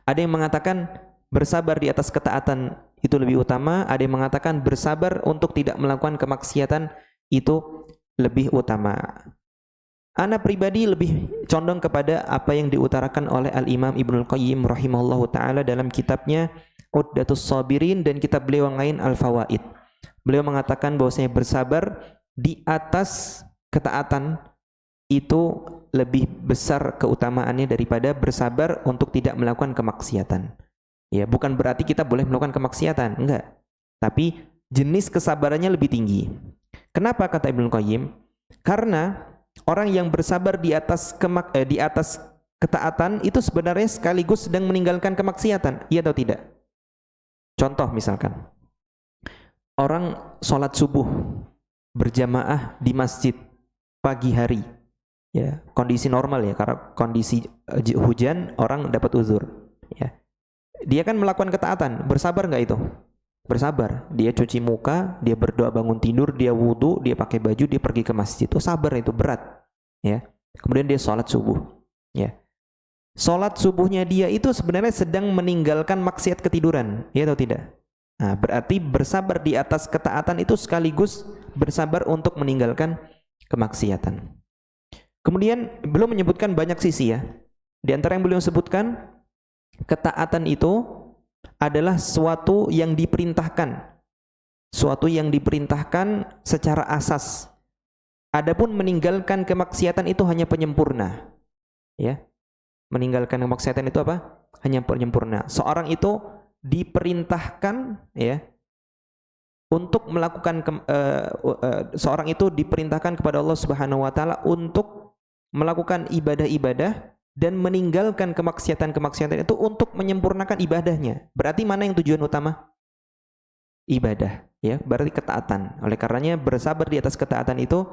Ada yang mengatakan bersabar di atas ketaatan itu lebih utama, ada yang mengatakan bersabar untuk tidak melakukan kemaksiatan itu lebih utama. Ana pribadi lebih condong kepada apa yang diutarakan oleh Al-Imam Ibnul Qayyim rahimahullahu taala dalam kitabnya Uddatus Sabirin dan kitab beliau yang lain Al-Fawaid. Beliau mengatakan bahwasanya bersabar di atas ketaatan itu lebih besar keutamaannya daripada bersabar untuk tidak melakukan kemaksiatan. Ya, bukan berarti kita boleh melakukan kemaksiatan, enggak. Tapi jenis kesabarannya lebih tinggi. Kenapa kata Ibnu Qayyim? Karena orang yang bersabar di atas ketaatan itu sebenarnya sekaligus sedang meninggalkan kemaksiatan, iya atau tidak? Contoh misalkan, orang sholat subuh berjamaah di masjid pagi hari, ya kondisi normal ya, karena kondisi hujan orang dapat uzur, ya dia kan melakukan ketaatan, bersabar nggak itu? Bersabar. Dia cuci muka, dia berdoa bangun tidur, dia wudhu, dia pakai baju, dia pergi ke masjid. Itu sabar, itu berat. Ya. Kemudian dia sholat subuh. Ya. Sholat subuhnya dia itu sebenarnya sedang meninggalkan maksiat ketiduran. Ya atau tidak? Nah, berarti bersabar di atas ketaatan itu sekaligus bersabar untuk meninggalkan kemaksiatan. Kemudian belum menyebutkan banyak sisi ya. Di antara yang beliau sebutkan, ketaatan itu adalah suatu yang diperintahkan. Suatu yang diperintahkan secara asas. Adapun meninggalkan kemaksiatan itu hanya penyempurna. Ya. Meninggalkan kemaksiatan itu apa? Hanya penyempurna. Seorang itu diperintahkan ya untuk melakukan seorang itu diperintahkan kepada Allah Subhanahu wa taala untuk melakukan ibadah-ibadah dan meninggalkan kemaksiatan-kemaksiatan itu untuk menyempurnakan ibadahnya. Berarti mana yang tujuan utama? Ibadah, ya, berarti ketaatan. Oleh karenanya bersabar di atas ketaatan itu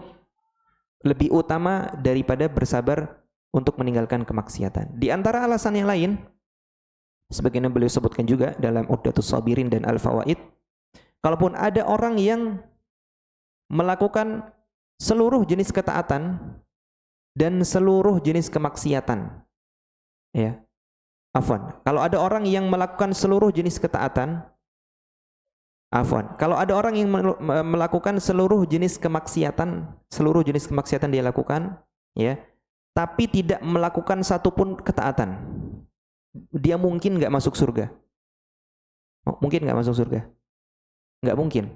lebih utama daripada bersabar untuk meninggalkan kemaksiatan. Di antara alasan yang lain, sebagaimana beliau sebutkan juga dalam Uqdatus Shabirin dan Al-Fawaid, kalaupun ada orang yang melakukan seluruh jenis ketaatan dan seluruh jenis kemaksiatan, ya, afwan, kalau ada orang yang melakukan seluruh jenis ketaatan, afwan, kalau ada orang yang melakukan seluruh jenis kemaksiatan dia lakukan, ya, tapi tidak melakukan satupun ketaatan, dia mungkin nggak masuk surga. Mungkin nggak masuk surga? Nggak mungkin.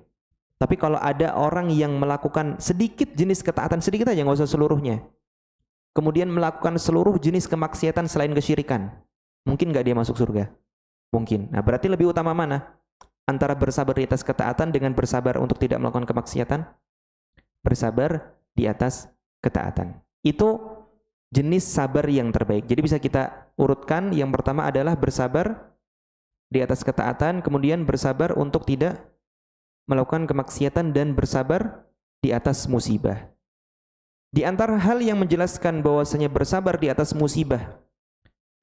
Tapi kalau ada orang yang melakukan sedikit jenis ketaatan, sedikit aja, nggak usah seluruhnya, kemudian melakukan seluruh jenis kemaksiatan selain kesyirikan, mungkin nggak dia masuk surga? Mungkin. Nah, berarti lebih utama mana? Antara bersabar di atas ketaatan dengan bersabar untuk tidak melakukan kemaksiatan? Bersabar di atas ketaatan. Itu jenis sabar yang terbaik. Jadi bisa kita urutkan, yang pertama adalah bersabar di atas ketaatan, kemudian bersabar untuk tidak melakukan kemaksiatan, dan bersabar di atas musibah. Di antara hal yang menjelaskan bahwasanya bersabar di atas musibah,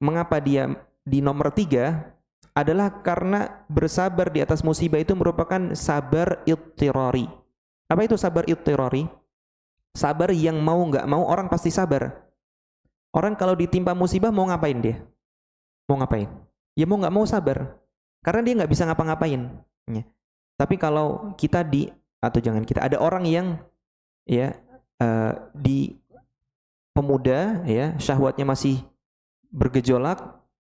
mengapa dia di nomor 3, adalah karena bersabar di atas musibah itu merupakan sabar ittirari. Apa itu sabar ittirari? Sabar yang mau nggak mau orang pasti sabar. Orang kalau ditimpa musibah mau ngapain dia? Mau ngapain? Ya mau nggak mau sabar. Karena dia nggak bisa ngapa-ngapain. Ya. Tapi kalau kita ada orang yang ya di pemuda, ya, syahwatnya masih bergejolak,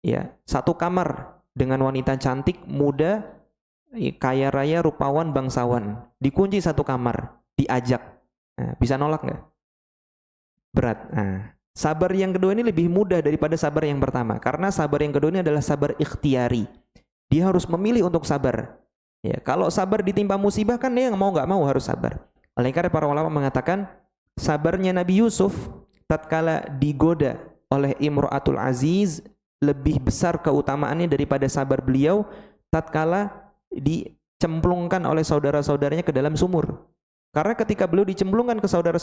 ya, satu kamar dengan wanita cantik, muda, kaya raya, rupawan, bangsawan, dikunci satu kamar, diajak, nah, bisa nolak nggak? Berat. Nah, sabar yang kedua ini lebih mudah daripada sabar yang pertama, karena sabar yang kedua ini adalah sabar ikhtiari. Dia harus memilih untuk sabar. Ya, kalau sabar ditimpa musibah kan dia mau nggak mau harus sabar. Oleh karena para ulama mengatakan sabarnya Nabi Yusuf tatkala digoda oleh Imra'atul Aziz lebih besar keutamaannya daripada sabar beliau tatkala dicemplungkan oleh saudara-saudaranya ke dalam sumur. Karena ketika beliau dicemplungkan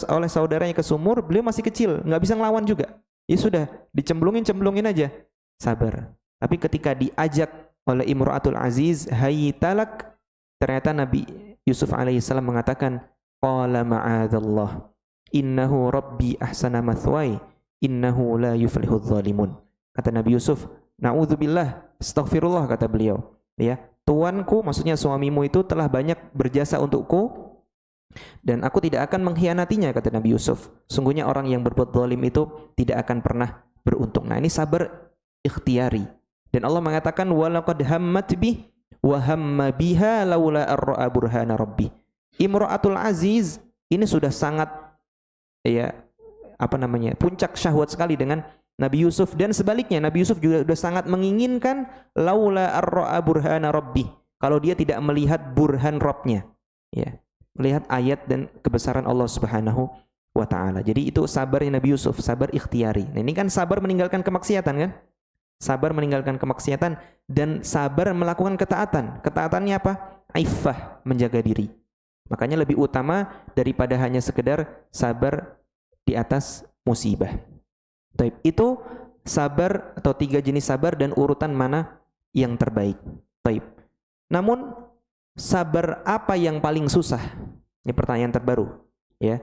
oleh saudaranya ke sumur, beliau masih kecil, nggak bisa ngelawan juga. Ya sudah, cemplungin aja, sabar. Tapi ketika diajak oleh Imra'atul Aziz, hayy talak, ternyata Nabi Yusuf alaihissalam mengatakan, qala ma'adzallah, innahu rabbi ahsana mathwai, innahu la yuflihudz zalimun. Kata Nabi Yusuf, na'udzubillah, astaghfirullah, kata beliau, ya, tuanku, maksudnya suamimu itu telah banyak berjasa untukku dan aku tidak akan mengkhianatinya, kata Nabi Yusuf. Sungguhnya orang yang berbuat zalim itu tidak akan pernah beruntung. Nah, ini sabar ikhtiari. Dan Allah mengatakan walaqad hammat bih wa hamma biha laula ar-ra'a burhana rabbih. Imra'atul Aziz ini sudah sangat puncak syahwat sekali dengan Nabi Yusuf, dan sebaliknya Nabi Yusuf juga sudah sangat menginginkan laula ar-ra'a burhana rabbih, kalau dia tidak melihat burhan Rabbnya, ya, melihat ayat dan kebesaran Allah Subhanahu wa taala. Jadi itu sabarnya Nabi Yusuf, sabar ikhtiari. Nah, ini kan sabar meninggalkan kemaksiatan kan? Sabar meninggalkan kemaksiatan dan sabar melakukan ketaatan. Ketaatannya apa? Iffah, menjaga diri. Makanya lebih utama daripada hanya sekedar sabar di atas musibah. Taib, itu sabar atau 3 jenis sabar dan urutan mana yang terbaik. Taib. Namun sabar apa yang paling susah? Ini pertanyaan terbaru, ya.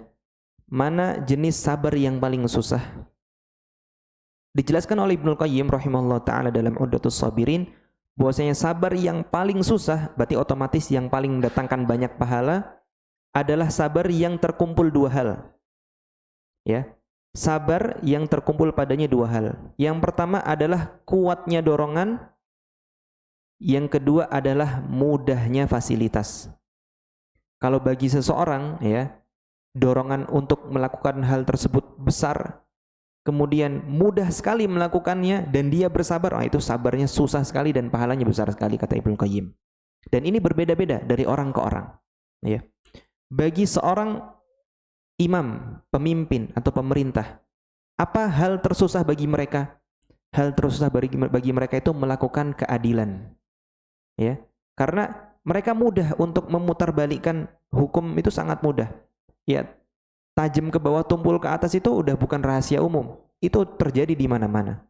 Mana jenis sabar yang paling susah? Dijelaskan oleh Ibnu Qayyim rahimahullah taala dalam Uddatus Sabirin bahwasanya sabar yang paling susah, berarti otomatis yang paling mendatangkan banyak pahala adalah sabar yang terkumpul dua hal. Ya. Sabar yang terkumpul padanya dua hal. Yang pertama adalah kuatnya dorongan, yang kedua adalah mudahnya fasilitas. Kalau bagi seseorang, ya, dorongan untuk melakukan hal tersebut besar, kemudian mudah sekali melakukannya dan dia bersabar, itu sabarnya susah sekali dan pahalanya besar sekali, kata Ibnu Qayyim. Dan ini berbeda-beda dari orang ke orang, ya. Bagi seorang imam, pemimpin atau pemerintah, apa hal tersusah bagi mereka? Hal tersusah bagi mereka itu melakukan keadilan, ya. Karena mereka mudah untuk memutarbalikkan hukum, itu sangat mudah. Ya, tajam ke bawah, tumpul ke atas itu udah bukan rahasia umum. Itu terjadi di mana-mana.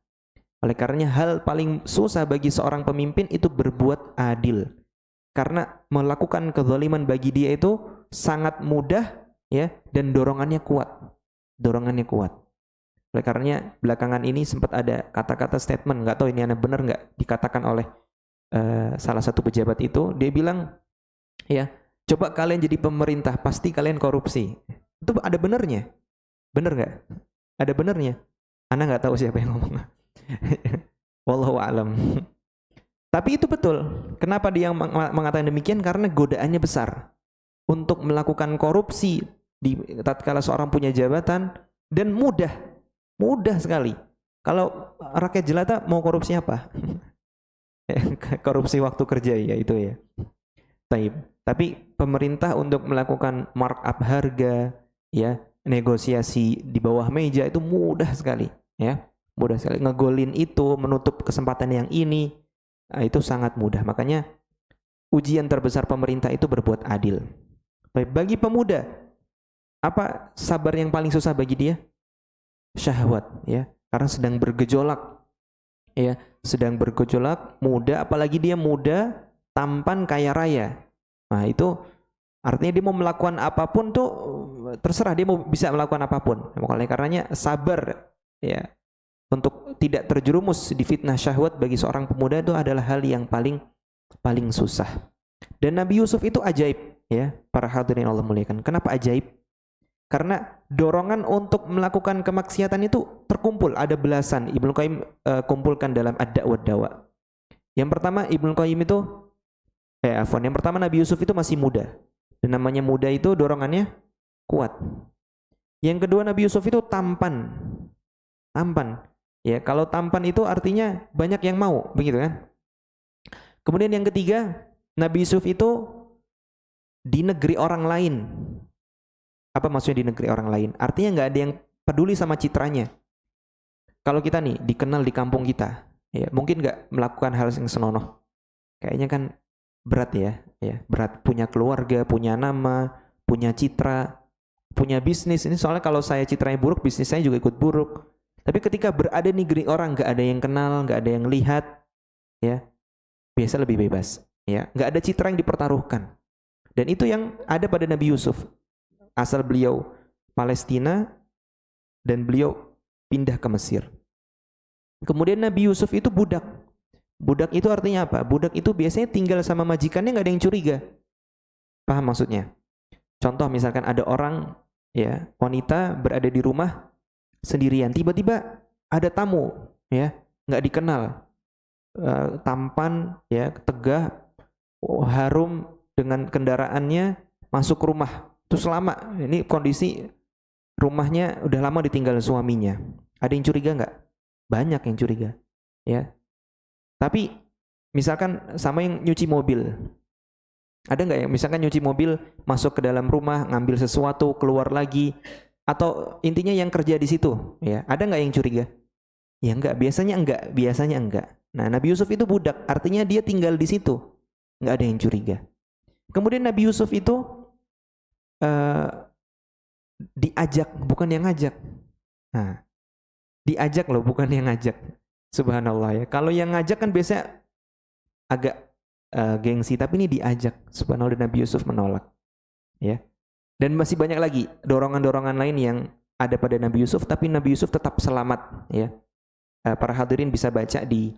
Oleh karenanya hal paling susah bagi seorang pemimpin itu berbuat adil. Karena melakukan kezaliman bagi dia itu sangat mudah, ya, dan dorongannya kuat. Dorongannya kuat. Oleh karenanya belakangan ini sempat ada kata-kata statement, nggak tahu ini benar nggak, dikatakan oleh salah satu pejabat itu. Dia bilang, ya, coba kalian jadi pemerintah, pasti kalian korupsi. Itu ada benernya. Bener nggak? Ada benernya. Ana nggak tahu siapa yang ngomong. Wallahu alam. Tapi itu betul. Kenapa dia mengatakan demikian? Karena godaannya besar untuk melakukan korupsi di tatkala seorang punya jabatan, dan mudah sekali. Kalau rakyat jelata mau korupsi apa? Korupsi waktu kerja, ya itu ya. Tapi pemerintah untuk melakukan markup harga, ya, negosiasi di bawah meja itu mudah sekali, ya, mudah sekali. Ngegolin itu, menutup kesempatan yang ini, itu sangat mudah. Makanya ujian terbesar pemerintah itu berbuat adil. Bagi pemuda, apa sabar yang paling susah bagi dia? Syahwat, ya, karena sedang bergejolak, ya, sedang bergejolak, muda, apalagi dia muda, tampan, kaya raya. Nah, itu artinya dia mau melakukan apapun tuh terserah, dia mau bisa melakukan apapun. Oleh karenanya sabar, ya, untuk tidak terjerumus di fitnah syahwat bagi seorang pemuda itu adalah hal yang paling susah. Dan Nabi Yusuf itu ajaib, ya, para hadirin Allah muliakan. Kenapa ajaib? Karena dorongan untuk melakukan kemaksiatan itu terkumpul, ada belasan. Ibnu Qayyim kumpulkan dalam Ad-Da' wad-Dawa. Yang pertama Ibnu Qayyim itu yang pertama Nabi Yusuf itu masih muda. Dan namanya muda itu dorongannya kuat. Yang kedua Nabi Yusuf itu tampan. Tampan. Ya, kalau tampan itu artinya banyak yang mau, begitu kan? Kemudian yang ketiga, Nabi Yusuf itu di negeri orang lain. Apa maksudnya di negeri orang lain? Artinya nggak ada yang peduli sama citranya. Kalau kita nih dikenal di kampung kita, ya, mungkin nggak melakukan hal yang senonoh. Kayaknya kan berat, ya, berat. Punya keluarga, punya nama, punya citra, punya bisnis. Ini soalnya kalau saya citranya buruk, bisnis saya juga ikut buruk. Tapi ketika berada di negeri orang, nggak ada yang kenal, nggak ada yang lihat, ya, biasa lebih bebas, ya, nggak ada citra yang dipertaruhkan. Dan itu yang ada pada Nabi Yusuf. Asal beliau Palestina dan beliau pindah ke Mesir. Kemudian Nabi Yusuf itu budak. Budak itu artinya apa? Budak itu biasanya tinggal sama majikannya, nggak ada yang curiga. Paham maksudnya? Contoh misalkan ada orang, ya, wanita berada di rumah sendirian, tiba-tiba ada tamu, ya, nggak dikenal, tampan, ya, tegah, harum dengan kendaraannya, masuk rumah. Itu selama ini kondisi rumahnya udah lama ditinggal suaminya. Ada yang curiga nggak? Banyak yang curiga, ya. Tapi misalkan sama yang nyuci mobil, ada nggak yang misalkan nyuci mobil masuk ke dalam rumah, ngambil sesuatu, keluar lagi, atau intinya yang kerja di situ, ya, ada nggak yang curiga? Ya enggak, biasanya enggak. Nah, Nabi Yusuf itu budak, artinya dia tinggal di situ, nggak ada yang curiga. Kemudian Nabi Yusuf itu diajak, bukan yang ngajak. Nah, diajak loh, bukan yang ngajak. Subhanallah, ya. Kalau yang ngajak kan biasanya agak gengsi, tapi ini diajak. Subhanallah, dan Nabi Yusuf menolak. Ya. Dan masih banyak lagi dorongan-dorongan lain yang ada pada Nabi Yusuf, tapi Nabi Yusuf tetap selamat. Ya. Para hadirin bisa baca di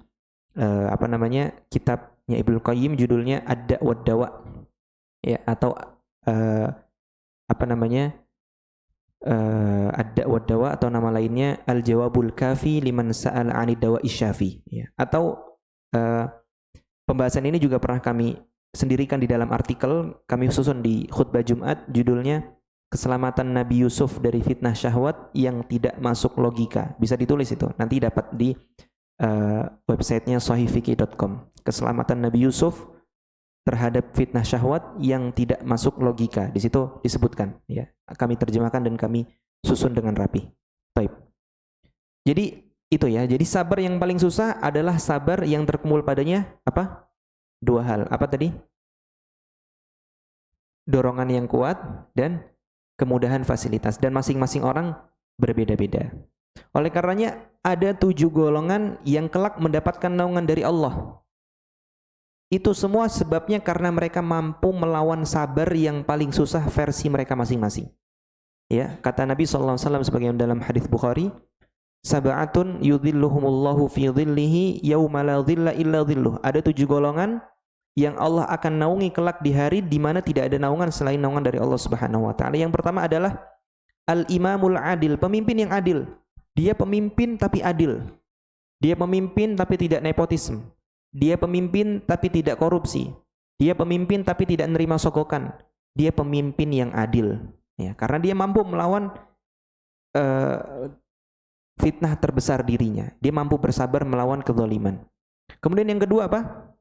kitabnya Ibnu Qayyim, judulnya Ad-Da' wad-Dawa. Ya, atau Ad-Da' wad-Dawa, atau nama lainnya Al-Jawabul Kafi liman sa'al 'anid dawa'i syafi. Ya. Atau pembahasan ini juga pernah kami sendirikan di dalam artikel kami susun di khutbah Jumat, judulnya Keselamatan Nabi Yusuf dari Fitnah Syahwat yang Tidak Masuk Logika. Bisa ditulis itu, nanti dapat di websitenya sahihfikih.com. Keselamatan Nabi Yusuf terhadap fitnah syahwat yang tidak masuk logika. Di situ disebutkan, ya. Kami terjemahkan dan kami susun dengan rapi. Baik. Jadi itu ya. Jadi sabar yang paling susah adalah sabar yang terkumpul padanya apa? Dua hal. Apa tadi? Dorongan yang kuat dan kemudahan fasilitas. Dan masing-masing orang berbeda-beda. Oleh karenanya ada 7 golongan yang kelak mendapatkan naungan dari Allah. Itu semua sebabnya karena mereka mampu melawan sabar yang paling susah versi mereka masing-masing. Ya, kata Nabi SAW sebagaimana dalam hadis Bukhari, sab'atun yudhilluhumullahu fi dhillihi yauma la dhilla illa dhilluh. Ada 7 golongan yang Allah akan naungi kelak di hari di mana tidak ada naungan selain naungan dari Allah Subhanahu wa taala. Yang pertama adalah al-imamul adil, pemimpin yang adil. Dia pemimpin tapi adil. Dia pemimpin tapi tidak nepotisme. Dia pemimpin tapi tidak korupsi. Dia pemimpin tapi tidak menerima sogokan. Dia pemimpin yang adil. Ya, karena dia mampu melawan fitnah terbesar dirinya. Dia mampu bersabar melawan kezaliman. Kemudian yang kedua apa?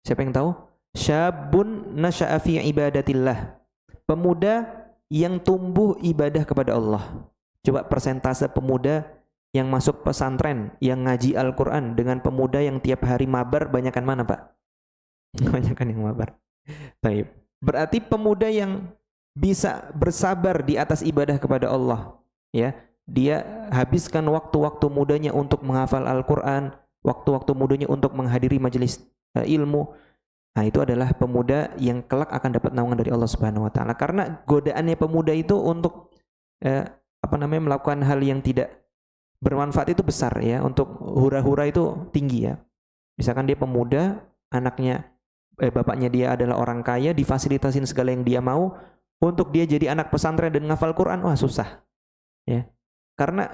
Siapa yang tahu? Syabun nasya'a fi ibadatillah. Pemuda yang tumbuh ibadah kepada Allah. Coba persentase pemuda yang masuk pesantren, yang ngaji Al-Quran dengan pemuda yang tiap hari mabar, banyakan mana Pak? Banyakan yang mabar. Baik. Berarti pemuda yang bisa bersabar di atas ibadah kepada Allah, ya, dia habiskan waktu-waktu mudanya untuk menghafal Al-Quran, waktu-waktu mudanya untuk menghadiri majelis ilmu. Nah, itu adalah pemuda yang kelak akan dapat naungan dari Allah Subhanahu wa taala. Karena godaannya pemuda itu untuk melakukan hal yang tidak bermanfaat itu besar, ya. Untuk hura-hura itu tinggi, ya. Misalkan dia pemuda, bapaknya dia adalah orang kaya, difasilitasin segala yang dia mau, untuk dia jadi anak pesantren dan ngafal Quran, wah susah, ya. Karena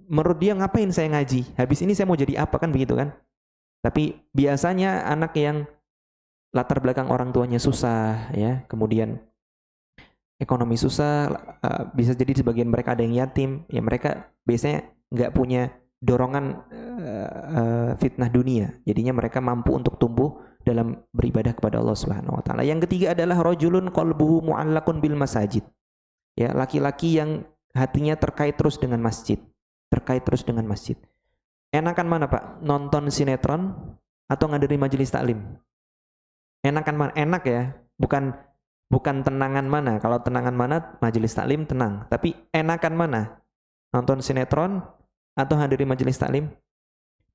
menurut dia, ngapain saya ngaji? Habis ini saya mau jadi apa, kan begitu kan? Tapi biasanya anak yang latar belakang orang tuanya susah, ya, kemudian ekonomi susah, bisa jadi sebagian mereka ada yang yatim, ya, mereka biasanya nggak punya dorongan fitnah dunia, jadinya mereka mampu untuk tumbuh dalam beribadah kepada Allah Subhanahu wa taala. Yang ketiga adalah rajulun qalbuhu mu'allaqun bil masajid. Ya, laki-laki yang hatinya terkait terus dengan masjid, terkait terus dengan masjid. Enakan mana Pak? Nonton sinetron atau ngadiri majelis taklim? Enakan mana? Enak ya, bukan tenangan mana. Kalau tenangan mana majelis taklim tenang, tapi enakan mana? Nonton sinetron atau hadiri majelis taklim?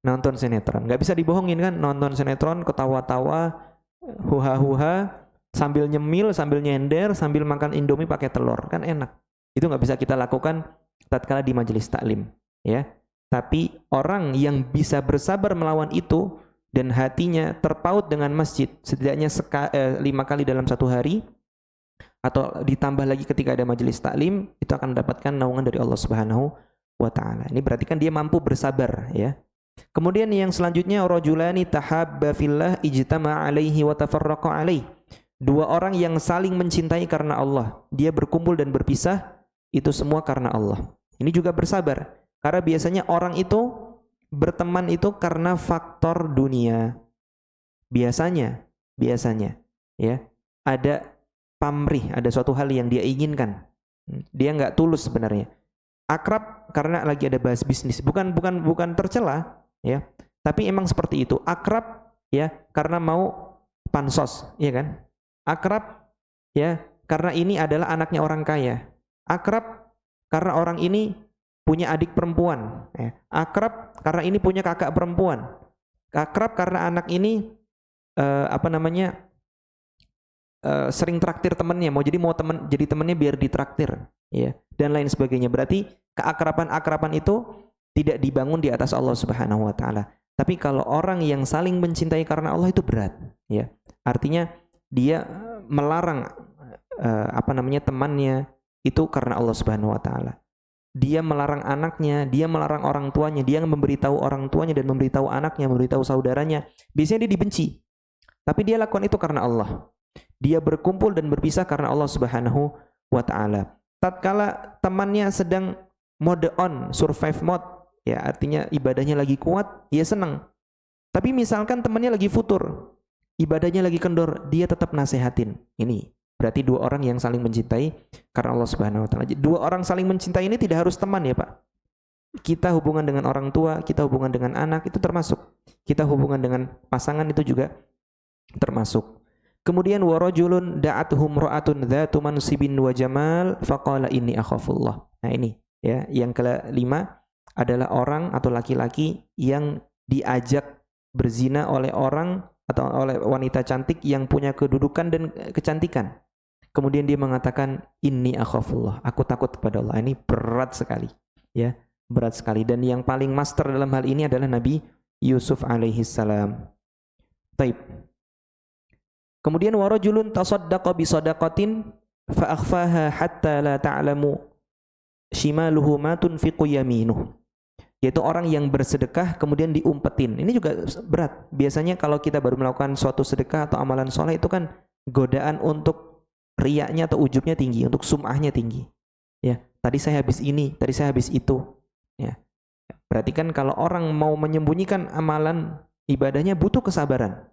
Nonton sinetron. Gak bisa dibohongin kan, nonton sinetron ketawa-tawa, huha-huha, sambil nyemil, sambil nyender, sambil makan indomie pakai telur, kan enak. Itu gak bisa kita lakukan tatkala di majelis taklim, ya. Tapi orang yang bisa bersabar melawan itu dan hatinya terpaut dengan masjid setidaknya 5 kali dalam 1 hari, atau ditambah lagi ketika ada majelis taklim, itu akan mendapatkan naungan dari Allah Subhanahu wa taala. Ini berarti kan dia mampu bersabar, ya. Kemudian yang selanjutnya, rajulani tahabba fillah ijtama'a alaihi wa tafarraqa alaihi. 2 orang yang saling mencintai karena Allah, dia berkumpul dan berpisah, itu semua karena Allah. Ini juga bersabar. Karena biasanya orang itu berteman itu karena faktor dunia. Biasanya, ya, ada pamrih, ada suatu hal yang dia inginkan. Dia nggak tulus sebenarnya. Akrab karena lagi ada bahas bisnis, bukan tercela, ya. Tapi emang seperti itu. Akrab, ya, karena mau pansos, ya kan? Akrab, ya, karena ini adalah anaknya orang kaya. Akrab karena orang ini punya adik perempuan, ya. Akrab karena ini punya kakak perempuan. Akrab karena anak ini apa namanya sering traktir temennya, jadi temennya biar ditraktir, ya, dan lain sebagainya. Berarti keakraban itu tidak dibangun di atas Allah Subhanahu wa taala. Tapi kalau orang yang saling mencintai karena Allah itu berat, ya. Artinya dia melarang apa namanya temannya itu karena Allah Subhanahu wa taala. Dia melarang anaknya, dia melarang orang tuanya, dia memberitahu orang tuanya dan memberitahu anaknya, memberitahu saudaranya. Biasanya dia dibenci. Tapi dia lakukan itu karena Allah. Dia berkumpul dan berpisah karena Allah Subhanahu wa taala. Tatkala temannya sedang mode on, survive mode, ya artinya ibadahnya lagi kuat, dia senang. Tapi misalkan temannya lagi futur, ibadahnya lagi kendor, dia tetap nasehatin. Ini berarti dua orang yang saling mencintai karena Allah Subhanahu wa taala. Dua orang saling mencintai ini tidak harus teman ya, Pak. Kita hubungan dengan orang tua, kita hubungan dengan anak itu termasuk. Kita hubungan dengan pasangan itu juga termasuk. Kemudian warajulun da'atuhum ra'atun dzatu mansibin wa jamal faqala inni akhafullah. Nah ini ya, yang kelima adalah orang atau laki-laki yang diajak berzina oleh orang atau oleh wanita cantik yang punya kedudukan dan kecantikan. Kemudian dia mengatakan inni akhafullah, aku takut kepada Allah. Ini berat sekali, ya, berat sekali. Dan yang paling master dalam hal ini adalah Nabi Yusuf alaihi salam. Taib. Kemudian warajulun tasaddaqa bi shadaqatin fa akhfaha hatta la ta'lamu shimaluhu ma tunfiqu yaminuh. Yaitu orang yang bersedekah kemudian diumpetin. Ini juga berat. Biasanya kalau kita baru melakukan suatu sedekah atau amalan soleh itu kan godaan untuk riyaknya atau ujubnya tinggi, untuk sum'ahnya tinggi. Ya, tadi saya habis ini, tadi saya habis itu. Ya. Berarti kan kalau orang mau menyembunyikan amalan ibadahnya butuh kesabaran.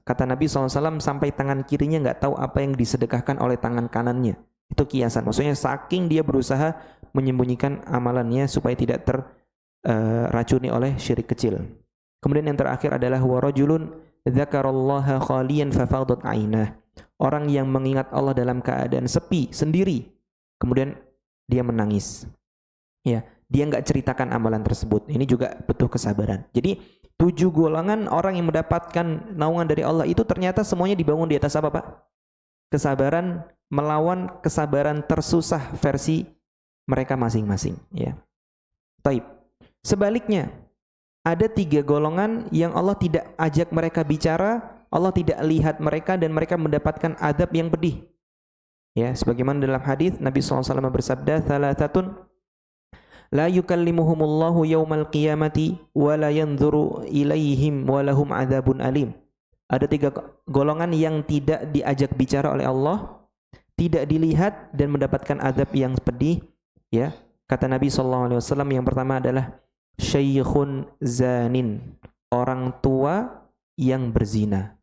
Kata Nabi SAW, sampai tangan kirinya nggak tahu apa yang disedekahkan oleh tangan kanannya. Itu kiasan. Maksudnya saking dia berusaha menyembunyikan amalannya supaya tidak terracuni oleh syirik kecil. Kemudian yang terakhir adalah warajulun dzakarallaha khaliyan fafadat ainah. Orang yang mengingat Allah dalam keadaan sepi, sendiri. Kemudian dia menangis. Ya, dia nggak ceritakan amalan tersebut. Ini juga butuh kesabaran. Jadi 7 golongan orang yang mendapatkan naungan dari Allah itu ternyata semuanya dibangun di atas apa, Pak? Kesabaran melawan kesabaran tersusah versi mereka masing-masing, ya. Taib. Sebaliknya, ada 3 golongan yang Allah tidak ajak mereka bicara, Allah tidak lihat mereka dan mereka mendapatkan adab yang pedih. Ya, sebagaimana dalam hadis Nabi SAW bersabda, "Thalathatun la yukallimuhumullahu yaumal qiyamati wa la yanzuru ilaihim wa lahum adzabun alim." Ada 3 golongan yang tidak diajak bicara oleh Allah, tidak dilihat dan mendapatkan azab yang pedih, ya. Kata Nabi SAW, yang pertama adalah syaikhun zanin, orang tua yang berzina.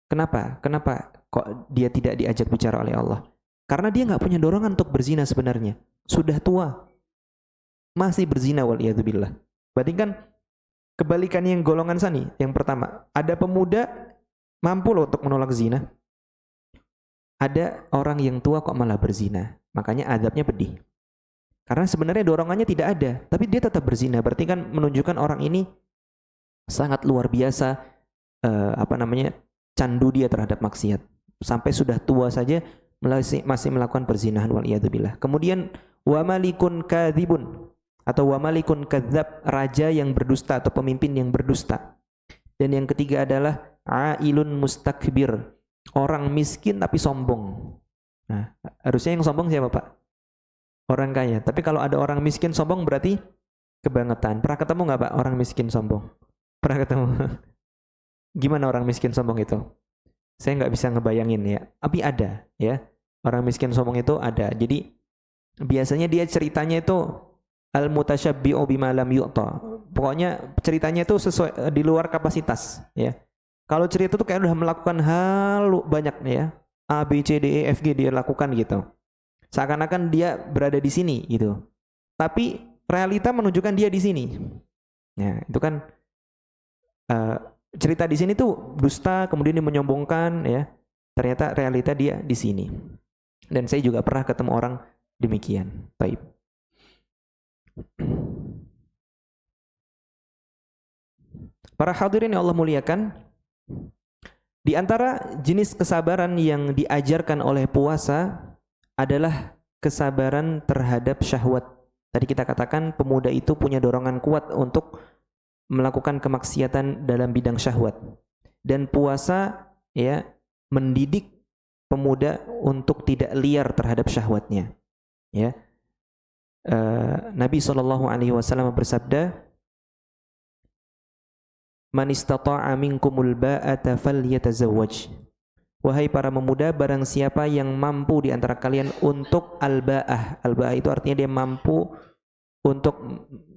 Kenapa? Kenapa kok dia tidak diajak bicara oleh Allah? Karena dia nggak punya dorongan untuk berzina sebenarnya. Sudah tua, masih berzina, waliyadzubillah. Berarti kan kebalikannya yang golongan sani. Yang pertama, ada pemuda mampu loh untuk menolak zina. Ada orang yang tua kok malah berzina. Makanya azabnya pedih. Karena sebenarnya dorongannya tidak ada, tapi dia tetap berzina. Berarti kan menunjukkan orang ini sangat luar biasa candu dia terhadap maksiat. Sampai sudah tua saja masih melakukan perzinahan, waliyadzubillah. Kemudian wa malikun kadzibun, atau wa malikun kadzab, raja yang berdusta atau pemimpin yang berdusta. Dan yang ketiga adalah ailun mustakbir, orang miskin tapi sombong. Nah, harusnya yang sombong siapa, Pak? Orang kaya. Tapi kalau ada orang miskin sombong berarti kebangetan. Pernah ketemu nggak, Pak, orang miskin sombong? Pernah ketemu? Gimana orang miskin sombong itu? Saya nggak bisa ngebayangin ya. Tapi ada, ya. Orang miskin sombong itu ada. Jadi biasanya dia ceritanya itu al-mutasyabbi'u bima lam yu'ta. Pokoknya ceritanya itu sesuai di luar kapasitas, ya. Kalau cerita itu kayak udah melakukan hal banyak, ya. A, B, C, D, E, F, G dia lakukan gitu. Seakan-akan dia berada di sini gitu. Tapi realita menunjukkan dia di sini. Ya, itu kan cerita di sini tuh dusta, kemudian dia menyombongkan, ya. Ternyata realita dia di sini. Dan saya juga pernah ketemu orang demikian. Baik. Para hadirin yang Allah muliakan, Di antara jenis kesabaran yang diajarkan oleh puasa adalah kesabaran terhadap syahwat. Tadi kita katakan pemuda itu punya dorongan kuat untuk melakukan kemaksiatan dalam bidang syahwat. Dan puasa ya mendidik pemuda untuk tidak liar terhadap syahwatnya. Ya. Nabi SAW bersabda, "Man istata'a minkumul ba'ata falyatazawwaj." Wahai para pemuda, barang siapa yang mampu di antara kalian untuk al-ba'ah. Al-ba'ah itu artinya dia mampu untuk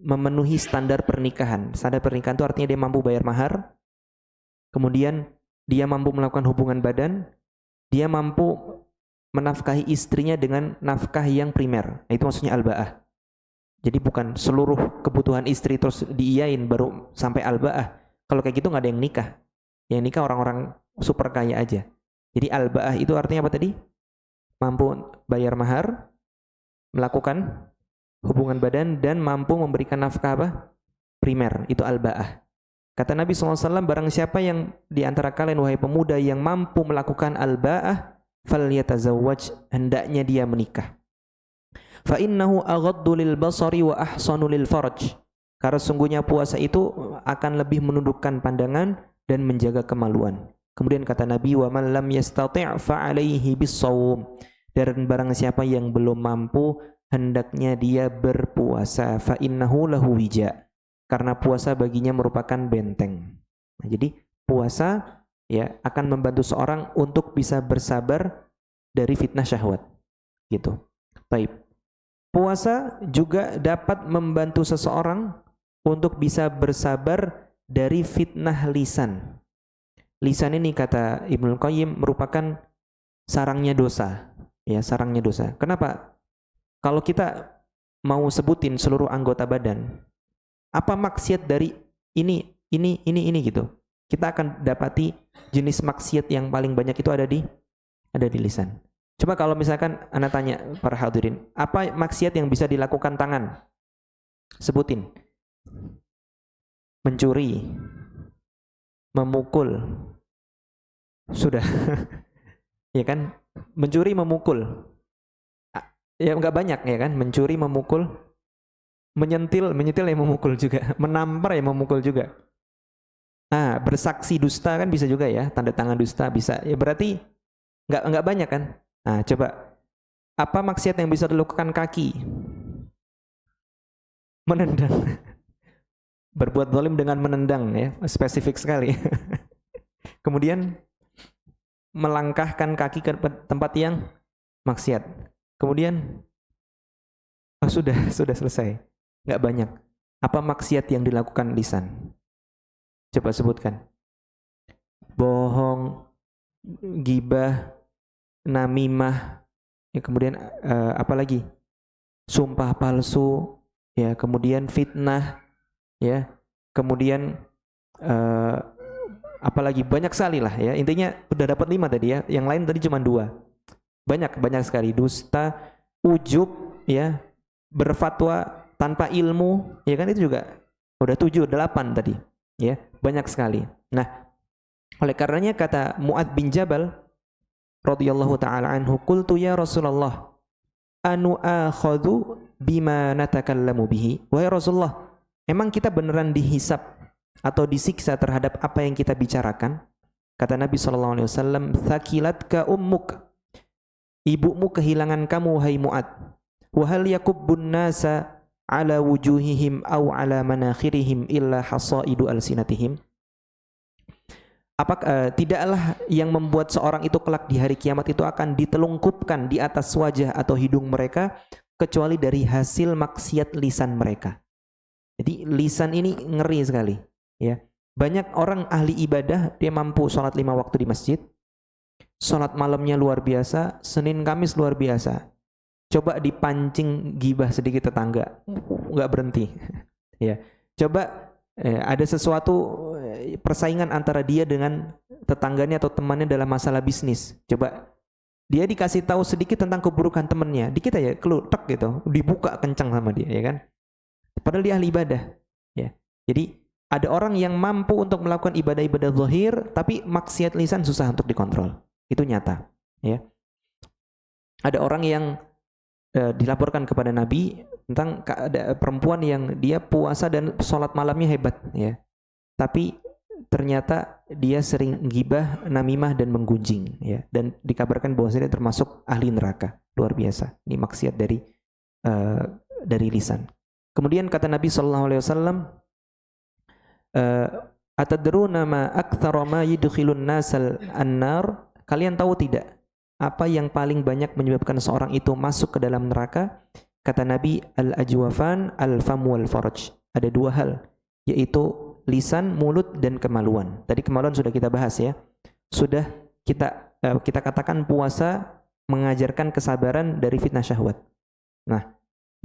memenuhi standar pernikahan. Standar pernikahan itu artinya dia mampu bayar mahar, kemudian dia mampu melakukan hubungan badan, dia mampu menafkahi istrinya dengan nafkah yang primer. Itu maksudnya al-ba'ah. Jadi bukan seluruh kebutuhan istri terus diiyain baru sampai al-ba'ah. Kalau kayak gitu nggak ada yang nikah. Yang nikah orang-orang super kaya aja. Jadi al-ba'ah itu artinya apa tadi? Mampu bayar mahar, melakukan hubungan badan, dan mampu memberikan nafkah apa? Primer. Itu al-ba'ah. Kata Nabi SAW, barang siapa yang di antara kalian, wahai pemuda, yang mampu melakukan al-ba'ah, falyatazawwaj, hendaknya dia menikah. Fa innahu aghaddu lil basari wa ahsanu lil farj. Karena sungguhnya puasa itu akan lebih menundukkan pandangan dan menjaga kemaluan. Kemudian kata Nabi, wa man lam yastati' fa alaihi bis-shaum. Dan barang siapa yang belum mampu, hendaknya dia berpuasa. Fa innahu lahu wija. Karena puasa baginya merupakan benteng. Nah, jadi puasa ya akan membantu seorang untuk bisa bersabar dari fitnah syahwat. Gitu. Baik. Puasa juga dapat membantu seseorang untuk bisa bersabar dari fitnah lisan. Lisan ini kata Ibnu Qayyim merupakan sarangnya dosa. Ya, sarangnya dosa. Kenapa? Kalau kita mau sebutin seluruh anggota badan, apa maksiat dari ini gitu. Kita akan dapati jenis maksiat yang paling banyak itu ada di lisan. Coba kalau misalkan Anda tanya para hadirin, apa maksiat yang bisa dilakukan tangan? Sebutin. Mencuri, memukul, sudah, ya kan? Mencuri, memukul, ya nggak banyak ya kan? Mencuri, memukul, menyentil yang memukul juga, menampar yang memukul juga. Nah, bersaksi dusta kan bisa juga ya, tanda tangan dusta bisa. Ya berarti nggak banyak kan? Nah, coba apa maksiat yang bisa dilakukan kaki? Menendang. Berbuat zalim dengan menendang ya, spesifik sekali. Kemudian melangkahkan kaki ke tempat yang maksiat. Kemudian sudah selesai. Nggak banyak. Apa maksiat yang dilakukan lisan? Coba sebutkan. Bohong, gibah, namimah, ya kemudian apa lagi? Sumpah palsu, ya kemudian fitnah, ya kemudian apalagi banyak sekali lah ya, intinya udah dapat 5 tadi ya, yang lain tadi cuma 2. banyak sekali. Dusta, ujub, ya berfatwa tanpa ilmu, ya kan itu juga udah 7, 8 tadi ya, banyak sekali. Nah, oleh karenanya kata Mu'adz bin Jabal radhiyallahu taala anhu, qultu ya Rasulullah anu akhadhu bima natakallamu bihi. Wahai Rasulullah, emang kita beneran dihisab atau disiksa terhadap apa yang kita bicarakan? Kata Nabi SAW, thakilatka ummuk, ibumu kehilangan kamu, hai Mu'adz. Wa hal yakubbun nasa ala wujuhihim aw ala manakhirihim illa hasaidu alsinatihim. Tidaklah yang membuat seorang itu kelak di hari kiamat itu akan ditelungkupkan di atas wajah atau hidung mereka kecuali dari hasil maksiat lisan mereka. Jadi lisan ini ngeri sekali, ya. Banyak orang ahli ibadah, dia mampu sholat 5 waktu di masjid, sholat malamnya luar biasa, Senin Kamis luar biasa. Coba dipancing gibah sedikit tetangga, nggak berhenti. Ya, coba ada sesuatu persaingan antara dia dengan tetangganya atau temannya dalam masalah bisnis. Coba dia dikasih tahu sedikit tentang keburukan temannya, dikit aja kelutek gitu, dibuka kencang sama dia, ya kan? Padahal dia ahli ibadah, ya. Jadi Ada orang yang mampu untuk melakukan ibadah-ibadah zahir, tapi maksiat lisan susah untuk dikontrol. Itu nyata. Ya. Ada orang yang dilaporkan kepada Nabi tentang ada perempuan yang dia puasa dan sholat malamnya hebat. Ya. Tapi ternyata dia sering gibah, namimah dan menggunjing. Ya. Dan dikabarkan bahwasanya termasuk ahli neraka. Luar biasa. Ini maksiat dari lisan. Kemudian kata Nabi SAW, atadruna ma aktsara ma yudkhilun nasal annar, kalian tahu tidak apa yang paling banyak menyebabkan seorang itu masuk ke dalam neraka? Kata Nabi, al-ajwafan al-fam wal farj. Ada dua hal, yaitu lisan, mulut dan kemaluan. Tadi kemaluan sudah kita bahas ya. Sudah kita katakan puasa mengajarkan kesabaran dari fitnah syahwat. Nah,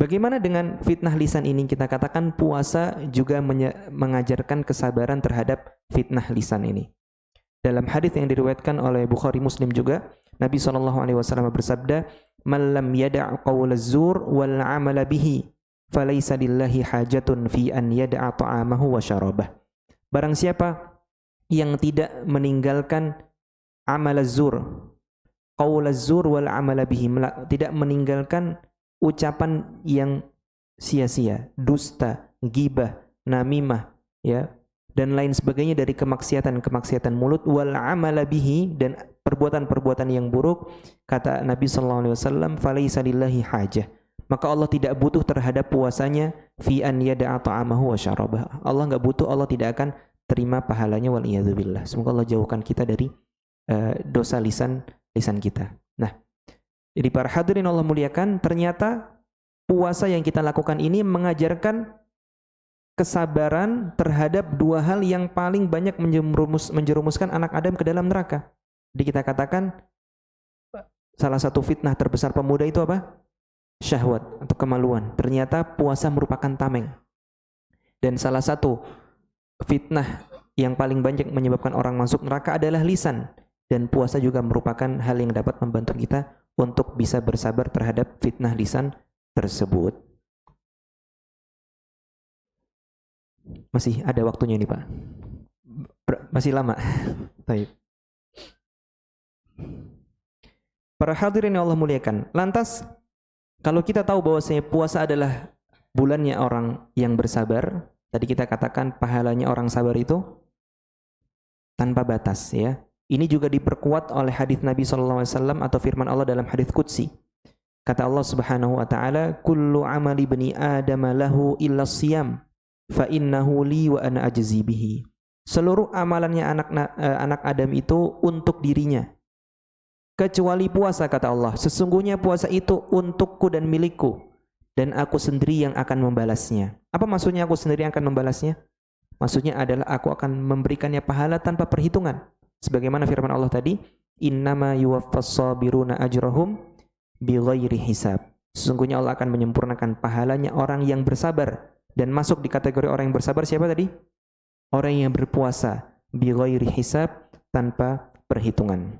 bagaimana dengan fitnah lisan ini? Kita katakan puasa juga mengajarkan kesabaran terhadap fitnah lisan ini. Dalam hadis yang diriwayatkan oleh Bukhari Muslim juga, Nabi SAW bersabda, "Man lam yada' qawla zur wal 'amala bihi, falaysa lillahi hajatun fi an yada'a ta'amahu wa syarabah." Barang siapa yang tidak meninggalkan amal zur, qaul zur wal 'amala bihi, tidak meninggalkan ucapan yang sia-sia, dusta, ghibah, namimah, ya, dan lain sebagainya dari kemaksiatan mulut, wal 'amala bihi, dan perbuatan-perbuatan yang buruk, kata Nabi sallallahu alaihi wasallam, falaisa lillahi hajah, maka Allah tidak butuh terhadap puasanya, fi an yada'a ta'amahu wa syarabah. Allah enggak butuh, Allah tidak akan terima pahalanya, wal iyadzubillah. Semoga Allah jauhkan kita dari dosa lisan kita. Nah, jadi para hadirin Allah muliakan, ternyata puasa yang kita lakukan ini mengajarkan kesabaran terhadap dua hal yang paling banyak menjerumuskan anak Adam ke dalam neraka. Jadi kita katakan salah satu fitnah terbesar pemuda itu apa? Syahwat atau kemaluan. Ternyata puasa merupakan tameng. Dan salah satu fitnah yang paling banyak menyebabkan orang masuk neraka adalah lisan. Dan puasa juga merupakan hal yang dapat membantu kita untuk bisa bersabar terhadap fitnah lisan tersebut. Masih ada waktunya ini, Pak. Masih lama. Baik. Para hadirin yang Allah muliakan, lantas kalau kita tahu bahwasanya puasa adalah bulannya orang yang bersabar, tadi kita katakan pahalanya orang sabar itu tanpa batas, ya. Ini juga diperkuat oleh hadis Nabi SAW atau firman Allah dalam hadis Qudsi. Kata Allah Subhanahu wa taala, "Kullu 'amali bani Adam lahu illa shiyam, fa innahu li wa ana ajzi bihi." Seluruh amalannya anak Adam itu untuk dirinya, kecuali puasa, kata Allah. Sesungguhnya puasa itu untukku dan milikku, dan aku sendiri yang akan membalasnya. Apa maksudnya aku sendiri yang akan membalasnya? Maksudnya adalah aku akan memberikannya pahala tanpa perhitungan. Sebagaimana firman Allah tadi, "Innama yuwaffas sabiruna ajrahum bighairi hisab." Sesungguhnya Allah akan menyempurnakan pahalanya orang yang bersabar. Dan masuk di kategori orang yang bersabar siapa tadi? Orang yang berpuasa bighairi hisab, tanpa perhitungan.